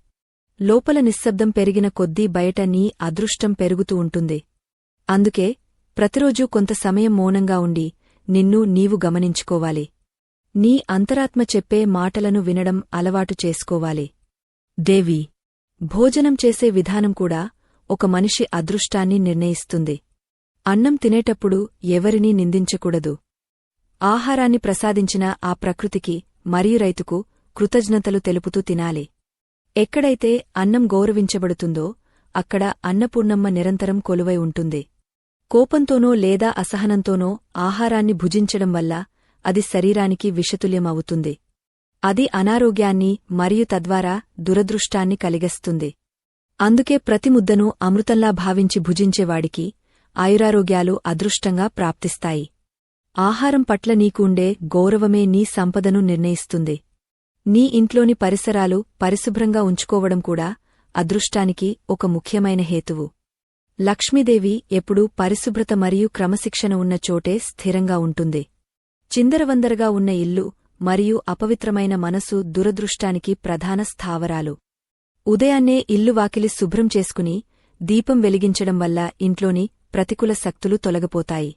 [SPEAKER 1] లోపల నిశ్శబ్దం పెరిగిన కొద్దీ బయట నీ అదృష్టం పెరుగుతూ ఉంటుంది. అందుకే ప్రతిరోజూ కొంత సమయం మౌనంగా ఉండి నిన్ను నీవు గమనించుకోవాలి. నీ అంతరాత్మ చెప్పే మాటలను వినడం అలవాటు చేసుకోవాలి. దేవి, భోజనం చేసే విధానం కూడా ఒక మనిషి అదృష్టాన్ని నిర్ణయిస్తుంది. అన్నం తినేటప్పుడు ఎవరినీ నిందించకూడదు. ఆహారాన్ని ప్రసాదించిన ఆ ప్రకృతికి మరియు రైతుకు కృతజ్ఞతలు తెలుపుతూ తినాలి. ఎక్కడైతే అన్నం గౌరవించబడుతుందో అక్కడ అన్నపూర్ణమ్మ నిరంతరం కొలువై ఉంటుంది. కోపంతోనో లేదా అసహనంతోనో ఆహారాన్ని భుజించడం వల్ల అది శరీరానికి విషతుల్యం అవుతుంది. అది అనారోగ్యాన్ని మరియు తద్వారా దురదృష్టాన్ని కలిగిస్తుంది. అందుకే ప్రతి ముద్దను అమృతంలా భావించి భుజించేవాడికి ఆయురారోగ్యాలు అదృష్టంగా ప్రాప్తిస్తాయి. ఆహారం పట్ల నీకు ఉండే గౌరవమే నీ సంపదను నిర్ణయిస్తుంది. నీ ఇంట్లోని పరిసరాలు పరిశుభ్రంగా ఉంచుకోవడం కూడా అదృష్టానికి ఒక ముఖ్యమైన హేతువు. లక్ష్మీదేవి ఎప్పుడూ పరిశుభ్రత మరియు క్రమశిక్షణ ఉన్న చోటే స్థిరంగా ఉంటుంది. చిందరవందరగా ఉన్న ఇల్లు మరియు అపవిత్రమైన మనసు దురదృష్టానికి ప్రధాన స్థావరాలు. ఉదయాన్నే ఇల్లు వాకిలి శుభ్రం చేసుకుని దీపం వెలిగించడం వల్ల ఇంట్లోని ప్రతికూల శక్తులు తొలగిపోతాయి.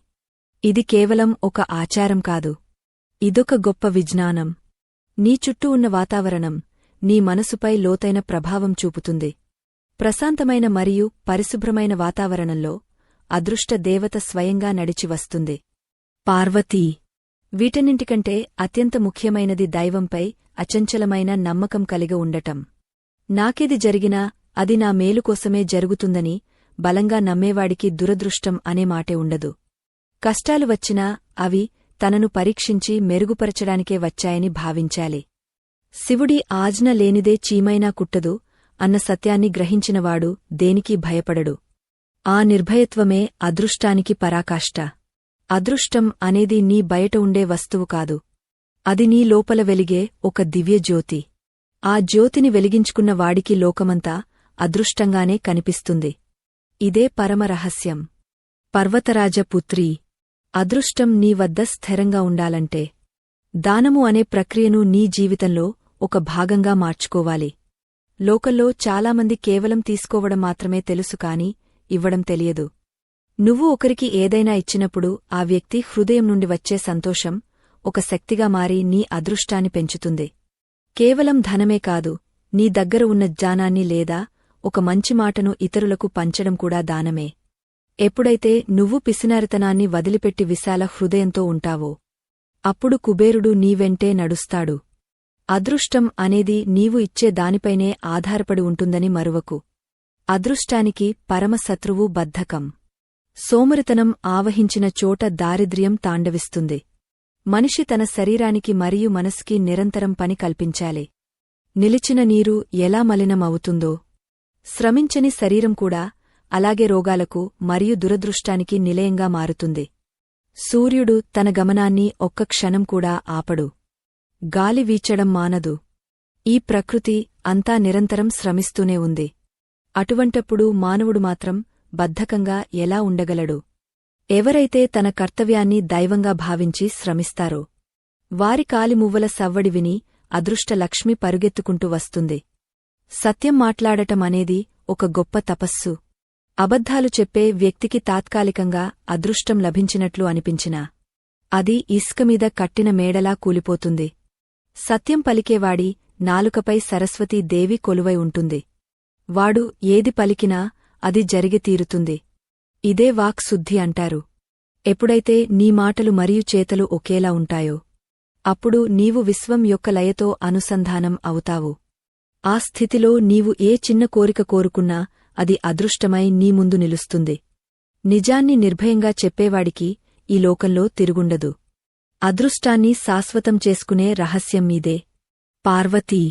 [SPEAKER 1] ఇది కేవలం ఒక ఆచారం కాదు, ఇదొక గొప్ప విజ్ఞానం. నీ చుట్టూ ఉన్న వాతావరణం నీ మనసుపై లోతైన ప్రభావం చూపుతుంది. ప్రశాంతమైన మరియు పరిశుభ్రమైన వాతావరణంలో అదృష్ట దేవత స్వయంగా నడిచి వస్తుంది. పార్వతీ, వీటన్నింటికంటే అత్యంత ముఖ్యమైనది దైవంపై అచంచలమైన నమ్మకం కలిగి ఉండటం. నాకేది జరిగినా అది నా మేలుకోసమే జరుగుతుందని బలంగా నమ్మేవాడికి దురదృష్టం అనే మాటే ఉండదు. కష్టాలు వచ్చినా అవి తనను పరీక్షించి మెరుగుపరచడానికే వచ్చాయని భావించాలి. శివుడి ఆజ్ఞ లేనిదే చీమైనా కుట్టదు అన్న సత్యాన్ని గ్రహించినవాడు దేనికీ భయపడడు. ఆ నిర్భయత్వమే అదృష్టానికి పరాకాష్ట. అదృష్టం అనేది నీ బయట ఉండే వస్తువు కాదు, అది నీ లోపల వెలిగే ఒక దివ్యజ్యోతి. ఆ జ్యోతిని వెలిగించుకున్న వాడికి లోకమంతా అదృష్టంగానే కనిపిస్తుంది. ఇదే పరమరహస్యం. పర్వతరాజపుత్రీ, అదృష్టం నీ వద్ద స్థిరంగా ఉండాలంటే దానము అనే ప్రక్రియను నీ జీవితంలో ఒక భాగంగా మార్చుకోవాలి. లోకల్లో చాలామంది కేవలం తీసుకోవడం మాత్రమే తెలుసు కాని ఇవ్వడం తెలియదు. నువ్వు ఒకరికి ఏదైనా ఇచ్చినప్పుడు ఆ వ్యక్తి హృదయం నుండి వచ్చే సంతోషం ఒక శక్తిగా మారి నీ అదృష్టాన్ని పెంచుతుంది. కేవలం ధనమే కాదు, నీ దగ్గర ఉన్న జ్ఞానాన్ని లేదా ఒక మంచి మాటను ఇతరులకు పంచడం కూడా దానమే. ఎప్పుడైతే నువ్వు పిసినారితనాన్ని వదిలిపెట్టి విశాల హృదయంతో ఉంటావో అప్పుడు కుబేరుడు నీవెంటే నడుస్తాడు. అదృష్టం అనేది నీవు ఇచ్చే దానిపైనే ఆధారపడి ఉంటుందని మరువకు. అదృష్టానికి పరమశత్రువు బద్ధకం. సోమరితనం ఆవహించిన చోట దారిద్ర్యం తాండవిస్తుంది. మనిషి తన శరీరానికి మరియు మనసుకి నిరంతరం పని కల్పించాలి. నిలిచిన నీరు ఎలా మలినమవుతుందో శ్రమించని శరీరం కూడా అలాగే రోగాలకు మరియు దురదృష్టానికి నిలయంగా మారుతుంది. సూర్యుడు తన గమనాన్ని ఒక్క క్షణం కూడా ఆపడు. గాలి వీచడం మానదు. ఈ ప్రకృతి అంతా నిరంతరం శ్రమిస్తూనే ఉంది. అటువంటప్పుడు మానవుడు మాత్రం బద్ధకంగా ఎలా ఉండగలడు? ఎవరైతే తన కర్తవ్యాన్ని దైవంగా భావించి శ్రమిస్తారో వారి కాలిమువ్వల సవ్వడి విని అదృష్టలక్ష్మి పరుగెత్తుకుంటూ వస్తుంది. సత్యం మాట్లాడటం అనేది ఒక గొప్ప తపస్సు. అబద్ధాలు చెప్పే వ్యక్తికి తాత్కాలికంగా అదృష్టం లభించినట్లు అనిపించినా అది ఇసుకమీద కట్టిన మేడలా కూలిపోతుంది. సత్యం పలికేవాడి నాలుకపై సరస్వతీదేవి కొలువై ఉంటుంది. వాడు ఏది పలికినా అది జరిగి తీరుతుంది. ఇదే వాక్శుద్ధి అంటారు. ఎప్పుడైతే నీ మాటలు మరియు చేతలు ఒకేలా ఉంటాయో అప్పుడు నీవు విశ్వం యొక్క లయతో అనుసంధానం అవుతావు. ఆ స్థితిలో నీవు ఏ చిన్న కోరిక కోరుకున్నా అది అదృష్టమై నీ ముందు నిలుస్తుంది. నిజాన్ని నిర్భయంగా చెప్పేవాడికి ఈ లోకంలో తిరుగుండదు. అదృష్టాన్ని శాశ్వతం చేసుకునే రహస్యం మీదే. పార్వతీ.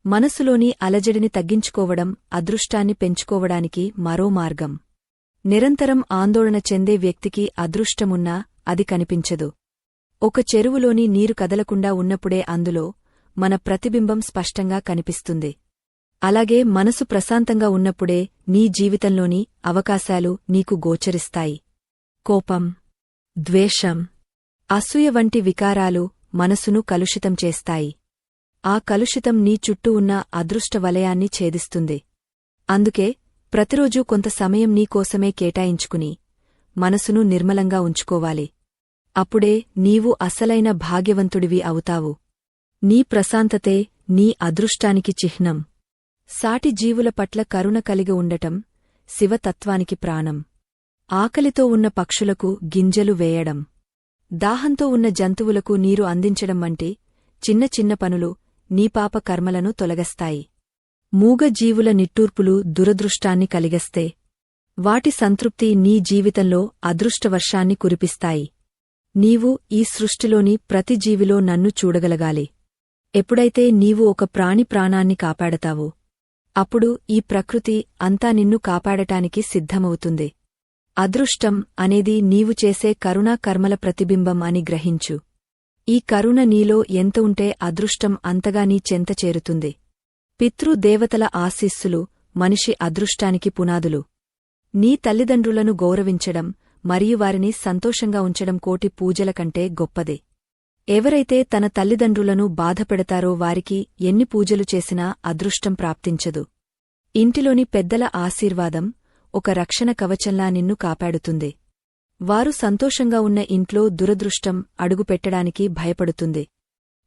[SPEAKER 1] మనసులోని అలజడిని తగ్గించుకోవడం అదృష్టాన్ని పెంచుకోవడానికి మరో మార్గం. నిరంతరం ఆందోళన చెందే వ్యక్తికి అదృష్టమున్నా అది కనిపించదు. ఒక చెరువులోని నీరు కదలకుండా ఉన్నప్పుడే అందులో మన ప్రతిబింబం స్పష్టంగా కనిపిస్తుంది. అలాగే మనసు ప్రశాంతంగా ఉన్నప్పుడే నీ జీవితంలోని అవకాశాలు నీకు గోచరిస్తాయి. కోపం, ద్వేషం, అసూయ వంటి వికారాలు మనసును కలుషితం చేస్తాయి. ఆ కలుషితం నీ చుట్టూ ఉన్న అదృష్ట వలయాన్ని ఛేదిస్తుంది. అందుకే ప్రతిరోజూ కొంత సమయం నీకోసమే కేటాయించుకుని మనసును నిర్మలంగా ఉంచుకోవాలి. అప్పుడే నీవు అసలైన భాగ్యవంతుడివి అవుతావు. నీ ప్రశాంతతే నీ అదృష్టానికి చిహ్నం. సాటి జీవుల పట్ల కరుణ కలిగి ఉండటం శివతత్వానికి ప్రాణం. ఆకలితో ఉన్న పక్షులకు గింజలు వేయడం, దాహంతో ఉన్న జంతువులకు నీరు అందించడం వంటి చిన్న చిన్న పనులు నీ పాప కర్మలను తొలగస్తాయి. మూగ జీవుల నిట్టూర్పులు దురదృష్టాన్ని కలిగస్తే వాటి సంతృప్తి నీ జీవితంలో అదృష్టవర్షాన్ని కురిపిస్తాయి. నీవు ఈ సృష్టిలోని ప్రతి జీవిలో నన్ను చూడగలగాలి. ఎప్పుడైతే నీవు ఒక ప్రాణి ప్రాణాన్ని కాపాడతావో అప్పుడు ఈ ప్రకృతి అంతా నిన్ను కాపాడటానికి సిద్ధమవుతుంది. అదృష్టం అనేది నీవు చేసే కరుణా కర్మల ప్రతిబింబం అని గ్రహించు. ఈ కరుణ నీలో ఎంత ఉంటే అదృష్టం అంతగా నీ చెంత చేరుతుంది. పితృదేవతల ఆశీస్సులు మనిషి అదృష్టానికి పునాదులు. నీ తల్లిదండ్రులను గౌరవించడం మరియు వారిని సంతోషంగా ఉంచడం కోటి పూజల కంటే గొప్పదే. ఎవరైతే తన తల్లిదండ్రులను బాధపెడతారో వారికి ఎన్ని పూజలు చేసినా అదృష్టం ప్రాప్తించదు. ఇంటిలోని పెద్దల ఆశీర్వాదం ఒక రక్షణ కవచంలా నిన్ను కాపాడుతుంది. వారు సంతోషంగా ఉన్న ఇంట్లో దురదృష్టం అడుగుపెట్టడానికి భయపడుతుంది.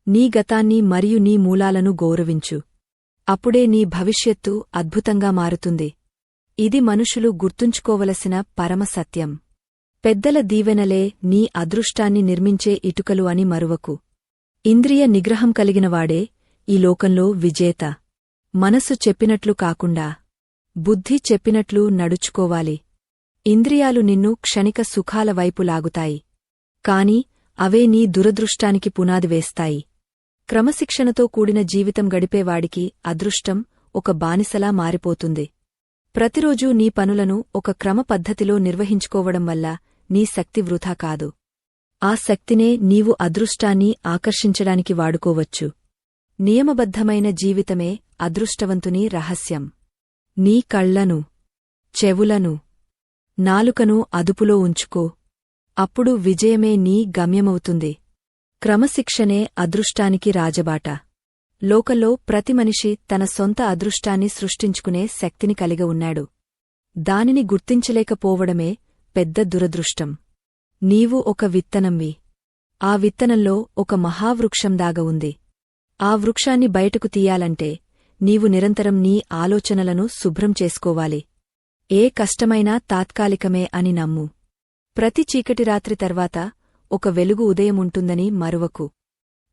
[SPEAKER 1] నీ గతాన్ని మరియు నీ మూలాలను గౌరవించు. అప్పుడే నీ భవిష్యత్తు అద్భుతంగా మారుతుంది. ఇది మనుషులు గుర్తుంచుకోవలసిన పరమ సత్యం. పెద్దల దీవెనలే నీ అదృష్టాన్ని నిర్మించే ఇటుకలు అని మరువకు. ఇంద్రియ నిగ్రహం కలిగినవాడే ఈ లోకంలో విజేత. మనసు చెప్పినట్లు కాకుండా బుద్ధి చెప్పినట్లు నడుచుకోవాలి. ఇంద్రియాలు నిన్ను క్షణిక సుఖాల వైపు లాగుతాయి. కాని అవే నీ దురదృష్టానికి పునాది వేస్తాయి. క్రమశిక్షణతో కూడిన జీవితం గడిపేవాడికి అదృష్టం ఒక బానిసలా మారిపోతుంది. ప్రతిరోజూ నీ పనులను ఒక క్రమ పద్ధతిలో నిర్వహించుకోవడం వల్ల నీ శక్తి వృథా కాదు. ఆ శక్తినే నీవు అదృష్టాన్ని ఆకర్షించడానికి వాడుకోవచ్చు. నియమబద్ధమైన జీవితమే అదృష్టవంతుని రహస్యం. నీ కళ్లను, చెవులను, నాలుకను అదుపులో ఉంచుకో. అప్పుడు విజయమే నీ గమ్యమవుతుంది. క్రమశిక్షణే అదృష్టానికి రాజబాట. లోకంలో ప్రతి మనిషి తన సొంత అదృష్టాన్ని సృష్టించుకునే శక్తిని కలిగి ఉన్నాడు. దానిని గుర్తించలేకపోవడమే పెద్ద దురదృష్టం. నీవు ఒక విత్తనంవి. ఆ విత్తనంలో ఒక మహావృక్షం దాగ ఉంది. ఆ వృక్షాన్ని బయటకు తీయాలంటే నీవు నిరంతరం నీ ఆలోచనలను శుభ్రం చేసుకోవాలి. ఏ కష్టమైనా తాత్కాలికమే అని నమ్ము. ప్రతి చీకటి రాత్రి తర్వాత ఒక వెలుగు ఉదయముంటుందని మరువకు.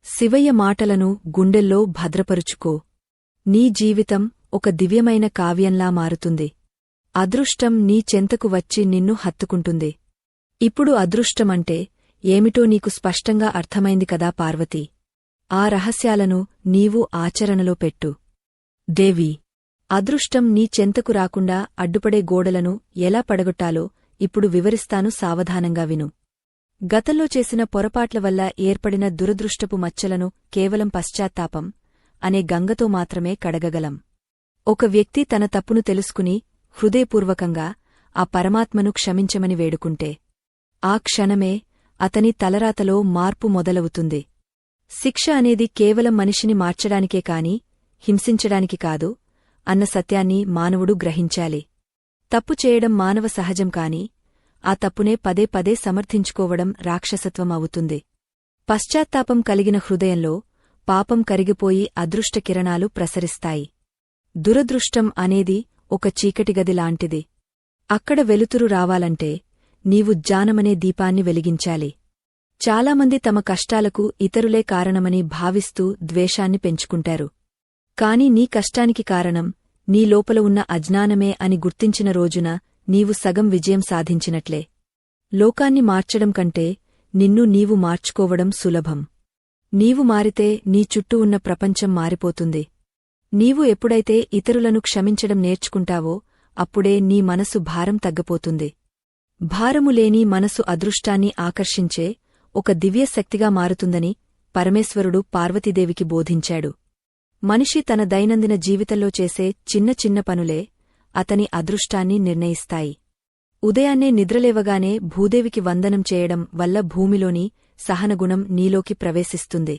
[SPEAKER 1] శివయ్య మాటలను గుండెల్లో భద్రపరుచుకో. నీ జీవితం ఒక దివ్యమైన కావ్యంలా మారుతుంది. అదృష్టం నీ చెంతకు వచ్చి నిన్ను హత్తుకుంటుంది. ఇప్పుడు అదృష్టమంటే ఏమిటో నీకు స్పష్టంగా అర్థమైంది కదా పార్వతీ. ఆ రహస్యాలను నీవు ఆచరణలో పెట్టు. దేవి, అదృష్టం నీ చెంతకు రాకుండా అడ్డుపడే గోడలను ఎలా పడగొట్టాలో ఇప్పుడు వివరిస్తాను, సావధానంగా విను. గతంలో చేసిన పొరపాట్ల వల్ల ఏర్పడిన దురదృష్టపు మచ్చలను కేవలం పశ్చాత్తాపం అనే గంగతో మాత్రమే కడగగలం. ఒక వ్యక్తి తన తప్పును తెలుసుకుని హృదయపూర్వకంగా ఆ పరమాత్మను క్షమించమని వేడుకుంటే ఆ క్షణమే అతని తలరాతలో మార్పు మొదలవుతుంది. శిక్ష అనేది కేవలం మనిషిని మార్చడానికే కాని హింసించడానికి కాదు అన్న సత్యాన్ని మానవుడు గ్రహించాలి. తప్పు చేయడం మానవ సహజం కాని ఆ తప్పునే పదే పదే సమర్థించుకోవడం రాక్షసత్వం అవుతుంది. పశ్చాత్తాపం కలిగిన హృదయంలో పాపం కరిగిపోయి అదృష్ట కిరణాలు ప్రసరిస్తాయి. దురదృష్టం అనేది ఒక చీకటిగది లాంటిది. అక్కడ వెలుతురు రావాలంటే నీవు జ్ఞానమనే దీపాన్ని వెలిగించాలి. చాలామంది తమ కష్టాలకు ఇతరులే కారణమని భావిస్తూ ద్వేషాన్ని పెంచుకుంటారు. కాని నీ కష్టానికి కారణం నీ లోపల ఉన్న అజ్ఞానమే అని గుర్తించిన రోజున నీవు సగం విజయం సాధించినట్లే. లోకాన్ని మార్చడం కంటే నిన్ను నీవు మార్చుకోవడం సులభం. నీవు మారితే నీ చుట్టూ ఉన్న ప్రపంచం మారిపోతుంది. నీవు ఎప్పుడైతే ఇతరులను క్షమించడం నేర్చుకుంటావో అప్పుడే నీ మనసు భారం తగ్గపోతుంది. భారములేని మనసు అదృష్టాన్ని ఆకర్షించే ఒక దివ్యశక్తిగా మారుతుందని పరమేశ్వరుడు పార్వతీదేవికి బోధించాడు. మనిషి తన దైనందిన జీవితంలో చేసే చిన్న చిన్న పనులే అతని అదృష్టాన్ని నిర్ణయిస్తాయి. ఉదయాన్నే నిద్రలేవగానే భూదేవికి వందనం చేయడం వల్ల భూమిలోని సహనగుణం నీలోకి ప్రవేశిస్తుంది.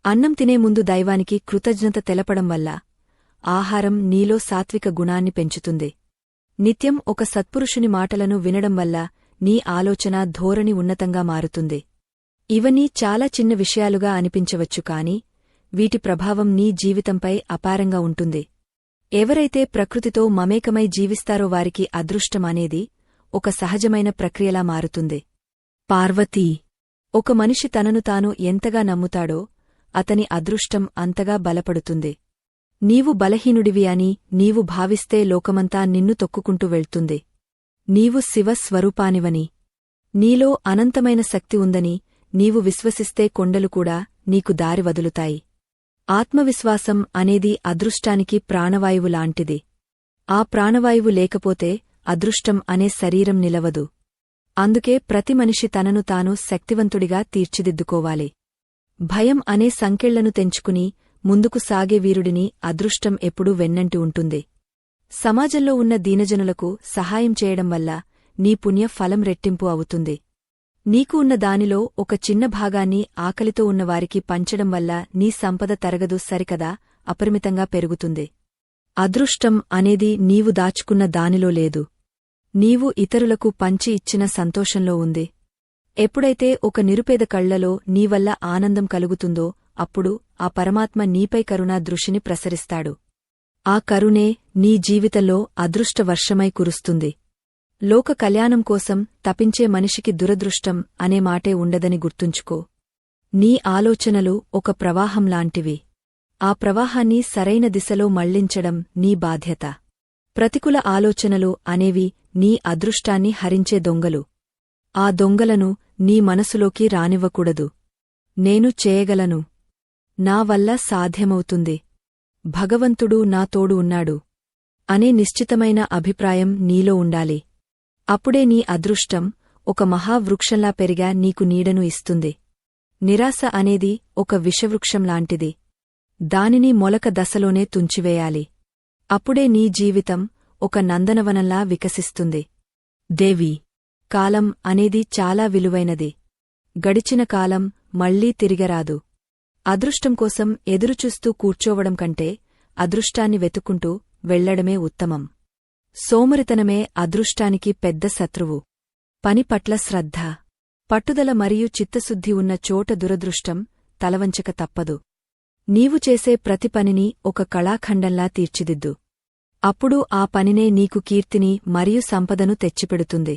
[SPEAKER 1] అన్నం తినే ముందు దైవానికి కృతజ్ఞత తెలపడం వల్ల ఆహారం నీలో సాత్విక గుణాన్ని పెంచుతుంది. నిత్యం ఒక సత్పురుషుని మాటలను వినడం వల్ల నీ ఆలోచన ధోరణి ఉన్నతంగా మారుతుంది. ఇవన్నీ చాలా చిన్న విషయాలుగా అనిపించవచ్చు కాని వీటి ప్రభావం నీ జీవితంపై అపారంగా ఉంటుంది. ఎవరైతే ప్రకృతితో మమేకమై జీవిస్తారో వారికి అదృష్టమనేది ఒక సహజమైన ప్రక్రియలా మారుతుంది. పార్వతీ, ఒక మనిషి తనను తాను ఎంతగా నమ్ముతాడో అతని అదృష్టం అంతగా బలపడుతుంది. నీవు బలహీనుడివి అని నీవు భావిస్తే లోకమంతా నిన్ను తొక్కుకుంటూ వెళ్తుంది. నీవు శివస్వరూపానివని, నీలో అనంతమైన శక్తి ఉందని నీవు విశ్వసిస్తే కొండలు కూడా నీకు దారి వదులుతాయి. ఆత్మవిశ్వాసం అనేది అదృష్టానికి ప్రాణవాయువు లాంటిది. ఆ ప్రాణవాయువు లేకపోతే అదృష్టం అనే శరీరం నిలవదు. అందుకే ప్రతి మనిషి తనను తాను శక్తివంతుడిగా తీర్చిదిద్దుకోవాలి. భయం అనే సంకెళ్లను తెంచుకుని ముందుకు సాగే వీరుడిని అదృష్టం ఎప్పుడూ వెన్నంటి ఉంటుంది. సమాజంలో ఉన్న దీనజనులకు సహాయం చేయడం వల్ల నీ పుణ్య ఫలం రెట్టింపు అవుతుంది. నీకు ఉన్న దానిలో ఒక చిన్న భాగాన్ని ఆకలితో ఉన్నవారికి పంచడం వల్ల నీ సంపద తరగదు సరికదా, అపరిమితంగా పెరుగుతుంది. అదృష్టం అనేది నీవు దాచుకున్న దానిలో లేదు. నీవు ఇతరులకు పంచి ఇచ్చిన సంతోషంలో ఉంది. ఎప్పుడైతే ఒక నిరుపేద కళ్లలో నీవల్ల ఆనందం కలుగుతుందో అప్పుడు ఆ పరమాత్మ నీపై కరుణా దృష్టిని ప్రసరిస్తాడు. ఆ కరుణే నీ జీవితంలో అదృష్ట వర్షమై కురుస్తుంది. లోక కళ్యాణం కోసం తపించే మనిషికి దురదృష్టం అనే మాటే ఉండదని గుర్తుంచుకో. నీ ఆలోచనలు ఒక ప్రవాహంలాంటివి. ఆ ప్రవాహాన్ని సరైన దిశలో మళ్లించడం నీ బాధ్యత. ప్రతికూల ఆలోచనలు అనేవి నీ అదృష్టాన్ని హరించే దొంగలు. ఆ దొంగలను నీ మనసులోకి రానివ్వకూడదు. నేను చేయగలను, నా వల్ల సాధ్యమవుతుంది, భగవంతుడు నా తోడు ఉన్నాడు అనే నిశ్చితమైన అభిప్రాయం నీలో ఉండాలి. అప్పుడే నీ అదృష్టం ఒక మహావృక్షంలా పెరిగా నీకు నీడను ఇస్తుంది. నిరాశ అనేది ఒక విషవృక్షంలాంటిది. దానిని మొలక దశలోనే తుంచివేయాలి. అప్పుడే నీ జీవితం ఒక నందనవనంలా వికసిస్తుంది. దేవి, కాలం అనేది చాలా విలువైనది. గడిచిన కాలం మళ్లీ తిరిగరాదు. అదృష్టం కోసం ఎదురుచూస్తూ కూర్చోవడం కంటే అదృష్టాన్ని వెతుక్కుంటూ వెళ్లడమే ఉత్తమం. సోమరితనమే అదృష్టానికి పెద్ద శత్రువు. పని పట్ల శ్రద్ధ, పట్టుదల మరియు చిత్తశుద్ధి ఉన్న చోట దురదృష్టం తలవంచక తప్పదు. నీవు చేసే ప్రతి పనిని ఒక కళాఖండంలా తీర్చిదిద్దు. అప్పుడు ఆ పనినే నీకు కీర్తిని మరియు సంపదను తెచ్చిపెడుతుంది.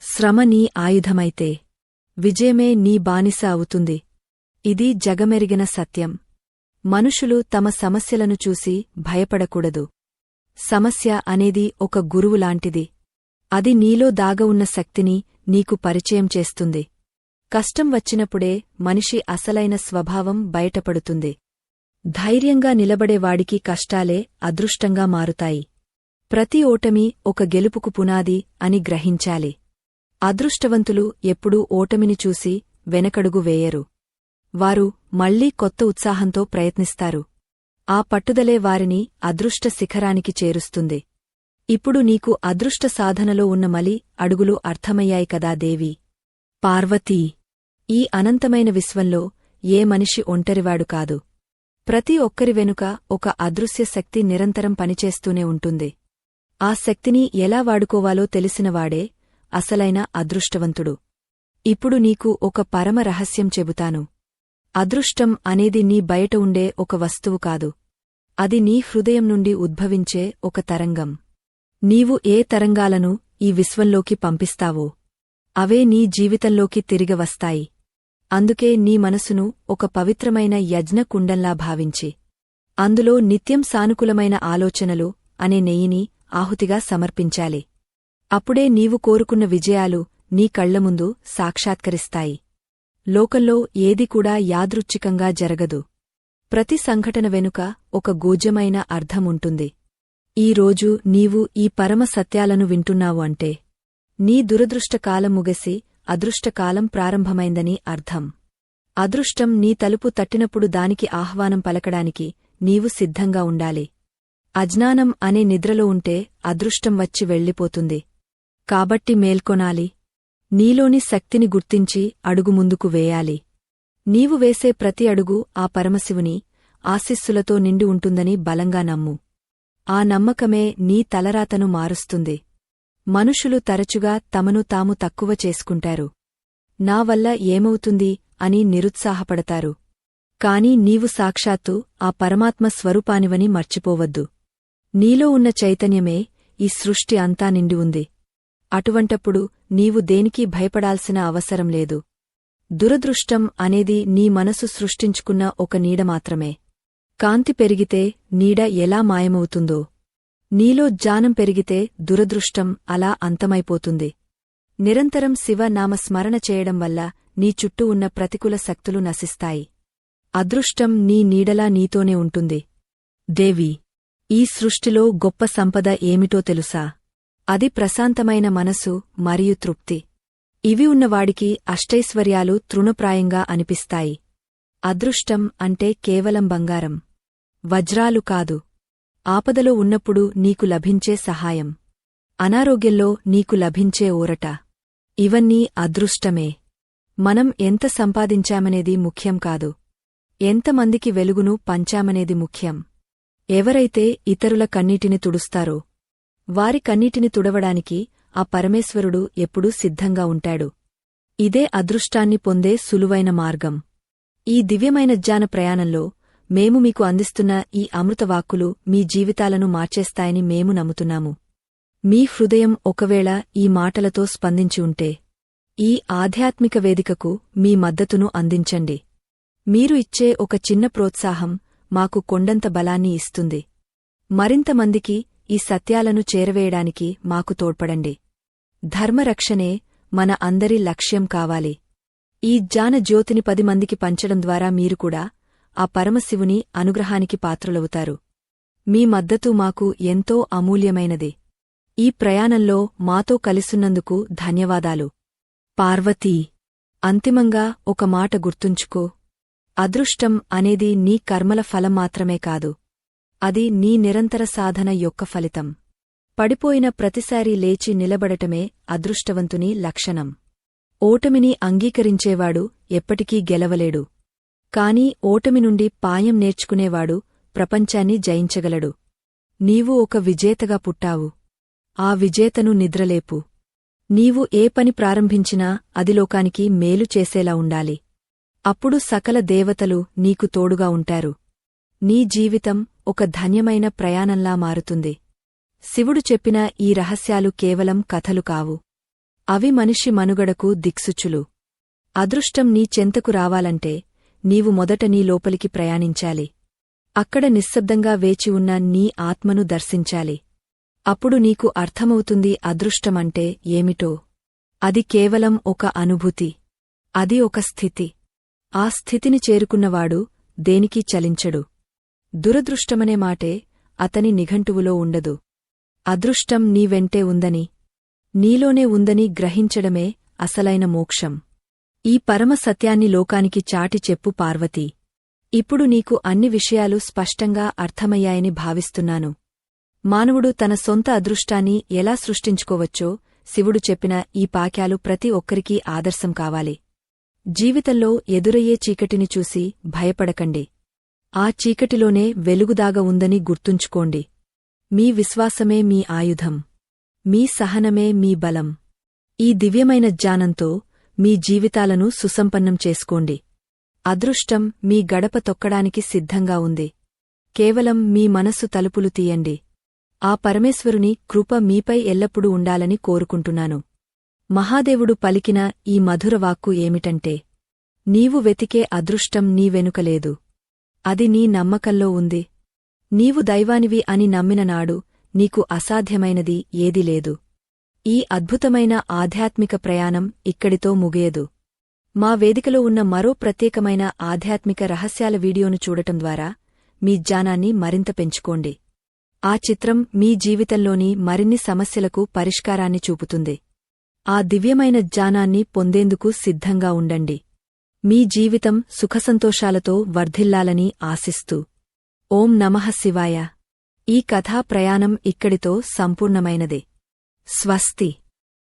[SPEAKER 1] శ్రమ నీ ఆయుధమైతే విజయమే నీ బానిస అవుతుంది. ఇది జగమెరిగిన సత్యం. మనుషులు తమ సమస్యలను చూసి భయపడకూడదు. సమస్య అనేది ఒక గురువులాంటిది. అది నీలో దాగవున్న శక్తిని నీకు పరిచయం చేస్తుంది. కష్టం వచ్చినప్పుడే మనిషి అసలైన స్వభావం బయటపడుతుంది. ధైర్యంగా నిలబడేవాడికి కష్టాలే అదృష్టంగా మారుతాయి. ప్రతి ఓటమి ఒక గెలుపుకు పునాది అని గ్రహించాలి. అదృష్టవంతులు ఎప్పుడూ ఓటమిని చూసి వెనకడుగు వేయరు. వారు మళ్లీ కొత్త ఉత్సాహంతో ప్రయత్నిస్తారు. ఆ పట్టుదలే వారిని అదృష్ట శిఖరానికి చేరుస్తుంది. ఇప్పుడు నీకు అదృష్ట సాధనలో ఉన్న మలి అడుగులు అర్థమయ్యాయి కదా దేవి. పార్వతీ, ఈ అనంతమైన విశ్వంలో ఏ మనిషి ఒంటరివాడు కాదు. ప్రతి ఒక్కరి వెనుక ఒక అదృశ్య శక్తి నిరంతరం పనిచేస్తూనే ఉంటుంది. ఆ శక్తిని ఎలా వాడుకోవాలో తెలిసినవాడే అసలైన అదృష్టవంతుడు. ఇప్పుడు నీకు ఒక పరమ రహస్యం చెబుతాను. అదృష్టం అనేది నీ బయట ఉండే ఒక వస్తువు కాదు. అది నీ హృదయం నుండి ఉద్భవించే ఒక తరంగం. నీవు ఏ తరంగాలను ఈ విశ్వంలోకి పంపిస్తావో అవే నీ జీవితంలోకి తిరిగి వస్తాయి. అందుకే నీ మనసును ఒక పవిత్రమైన యజ్ఞకుండంలా భావించి అందులో నిత్యం సానుకూలమైన ఆలోచనలు అనే నెయ్యిని ఆహుతిగా సమర్పించాలి. అప్పుడే నీవు కోరుకున్న విజయాలు నీ కళ్లముందు సాక్షాత్కరిస్తాయి. లోకంలో ఏది కూడా యాదృచ్ఛికంగా జరగదు. ప్రతి సంఘటన వెనుక ఒక గూఢమైన అర్థముంటుంది. ఈరోజు నీవు ఈ పరమ సత్యాలను వింటున్నావు అంటే నీ దురదృష్టకాలం ముగిసి అదృష్టకాలం ప్రారంభమైందని అర్థం. అదృష్టం నీ తలుపు తట్టినప్పుడు దానికి ఆహ్వానం పలకడానికి నీవు సిద్ధంగా ఉండాలి. అజ్ఞానం అనే నిద్రలో ఉంటే అదృష్టం వచ్చి వెళ్ళిపోతుంది. కాబట్టి మేల్కొనాలి. నీలోని శక్తిని గుర్తించి అడుగు ముందుకు వేయాలి. నీవు వేసే ప్రతి అడుగు ఆ పరమశివుని ఆశీస్సులతో నిండి ఉంటుందని బలంగా నమ్ము. ఆ నమ్మకమే నీ తలరాతను మారుస్తుంది. మనుషులు తరచుగా తమను తాము తక్కువ చేసుకుంటారు. నా వల్ల ఏమవుతుంది అని నిరుత్సాహపడతారు. కాని నీవు సాక్షాత్తు ఆ పరమాత్మ స్వరూపానివని మర్చిపోవద్దు. నీలో ఉన్న చైతన్యమే ఈ సృష్టి అంతా నిండి ఉంది. అటువంటప్పుడు నీవు దేనికీ భయపడాల్సిన అవసరం లేదు. దురదృష్టం అనేది నీ మనసు సృష్టించుకున్న ఒక నీడ మాత్రమే. కాంతి పెరిగితే నీడ ఎలా మాయమవుతుందో, నీలో జ్ఞానం పెరిగితే దురదృష్టం అలా అంతమైపోతుంది. నిరంతరం శివ నామస్మరణ చేయడం వల్ల నీ చుట్టూ ఉన్న ప్రతికూల శక్తులు నశిస్తాయి. అదృష్టం నీ నీడలా నీతోనే ఉంటుంది. దేవి, ఈ సృష్టిలో గొప్ప సంపద ఏమిటో తెలుసా? అది ప్రశాంతమైన మనసు మరియు తృప్తి. ఇవి ఉన్నవాడికి అష్టైశ్వర్యాలు తృణప్రాయంగా అనిపిస్తాయి. అదృష్టం అంటే కేవలం బంగారం, వజ్రాలు కాదు. ఆపదలో ఉన్నప్పుడు నీకు లభించే సహాయం, అనారోగ్యంలో నీకు లభించే ఊరట, ఇవన్నీ అదృష్టమే. మనం ఎంత సంపాదించామనేది ముఖ్యం కాదు, ఎంతమందికి వెలుగును పంచామనేది ముఖ్యం. ఎవరైతే ఇతరుల కన్నీటిని తుడుస్తారో వారి కన్నీటిని తుడవడానికి ఆ పరమేశ్వరుడు ఎప్పుడూ సిద్ధంగా ఉంటాడు. ఇదే అదృష్టాన్ని పొందే సులువైన మార్గం. ఈ దివ్యమైన జ్ఞాన ప్రయాణంలో మేము మీకు అందిస్తున్న ఈ అమృతవాక్కులు మీ జీవితాలను మార్చేస్తాయని మేము నమ్ముతున్నాము. మీ హృదయం ఒకవేళ ఈ మాటలతో స్పందించి ఉంటే ఈ ఆధ్యాత్మిక వేదికకు మీ మద్దతును అందించండి. మీరు ఇచ్చే ఒక చిన్న ప్రోత్సాహం మాకు కొండంత బలాన్ని ఇస్తుంది. మరింతమందికి ఈ సత్యాలను చేరవేయడానికి మాకు తోడ్పడండి. ధర్మరక్షణే మన అందరి లక్ష్యం కావాలి. ఈ జ్ఞాన జ్యోతిని 10 మందికి పంచడం ద్వారా మీరు కూడా ఆ పరమశివుని అనుగ్రహానికి పాత్రులవుతారు. మీ మద్దతు మాకు ఎంతో అమూల్యమైనది. ఈ ప్రయాణంలో మాతో కలిసున్నందుకు ధన్యవాదాలు. పార్వతీ, అంతిమంగా ఒక మాట గుర్తుంచుకో. అదృష్టం అనేది నీ కర్మల ఫలం మాత్రమే కాదు, అది నీ నిరంతర సాధన యొక్క ఫలితం. పడిపోయిన ప్రతిసారీ లేచి నిలబడటమే అదృష్టవంతుని లక్షణం. ఓటమిని అంగీకరించేవాడు ఎప్పటికీ గెలవలేడు. కాని ఓటమి నుండి పాయం నేర్చుకునేవాడు ప్రపంచాన్ని జయించగలడు. నీవు ఒక విజేతగా పుట్టావు. ఆ విజేతను నిద్రలేపు. నీవు ఏ పని ప్రారంభించినా అది లోకానికి మేలు చేసేలా ఉండాలి. అప్పుడు సకల దేవతలు నీకు తోడుగా ఉంటారు. నీ జీవితం ఒక ధన్యమైన ప్రయాణంలా మారుతుంది. శివుడు చెప్పిన ఈ రహస్యాలు కేవలం కథలు కావు. అవి మనిషి మనుగడకు దిక్సూచులు. అదృష్టం నీ చెంతకు రావాలంటే నీవు మొదట నీ లోపలికి ప్రయాణించాలి. అక్కడ నిశ్శబ్దంగా వేచి ఉన్న నీ ఆత్మను దర్శించాలి. అప్పుడు నీకు అర్థమవుతుంది అదృష్టమంటే ఏమిటో. అది కేవలం ఒక అనుభూతి. అది ఒక స్థితి. ఆ స్థితిని చేరుకున్నవాడు దేనికీ చలించడు. దురదృష్టమనే మాటే అతని నిఘంటువులో ఉండదు. అదృష్టం నీ వెంటే ఉందని, నీలోనే ఉందని గ్రహించడమే అసలైన మోక్షం. ఈ పరమ సత్యాన్ని లోకానికి చాటి చెప్పు పార్వతీ. ఇప్పుడు నీకు అన్ని విషయాలు స్పష్టంగా అర్థమయ్యాయని భావిస్తున్నాను. మానవుడు తన సొంత అదృష్టాన్ని ఎలా సృష్టించుకోవచ్చో శివుడు చెప్పిన ఈ పాక్యాలు ప్రతి ఒక్కరికీ ఆదర్శం కావాలి. జీవితంలో ఎదురయ్యే చీకటిని చూసి భయపడకండి. ఆ చీకటిలోనే వెలుగుదాగా ఉందని గుర్తుంచుకోండి. మీ విశ్వాసమే మీ ఆయుధం. మీ సహనమే మీ బలం. ఈ దివ్యమైన జ్ఞానంతో మీ జీవితాలను సుసంపన్నం చేసుకోండి. అదృష్టం మీ గడప తొక్కడానికి సిద్ధంగా ఉంది. కేవలం మీ మనస్సు తలుపులు తీయండి. ఆ పరమేశ్వరుని కృప మీపై ఎల్లప్పుడూ ఉండాలని కోరుకుంటున్నాను. మహాదేవుడు పలికిన ఈ మధురవాక్కు ఏమిటంటే, నీవు వెతికే అదృష్టం నీ వెనుకలేదు. అది నీ నమ్మకంలో ఉంది. నీవు దైవానివి అని నమ్మిన నాడు నీకు అసాధ్యమైనది ఏదీ లేదు. ఈ అద్భుతమైన ఆధ్యాత్మిక ప్రయాణం ఇక్కడితో ముగియదు. మా వేదికలో ఉన్న మరో ప్రత్యేకమైన ఆధ్యాత్మిక రహస్యాల వీడియోను చూడటం ద్వారా మీ జ్ఞానాన్ని మరింత పెంచుకోండి. ఆ చిత్రం మీ జీవితంలోని మరిన్ని సమస్యలకు పరిష్కారాన్ని చూపుతుంది. ఆ దివ్యమైన జ్ఞానాన్ని పొందేందుకు సిద్ధంగా ఉండండి. మీ జీవితం సుఖసంతోషాలతో వర్ధిల్లాలని ఆశిస్తూ ఓం నమః శివాయ. ఈ కథా ప్రయాణం ఇక్కడితో సంపూర్ణమైనదే. స్వస్తి.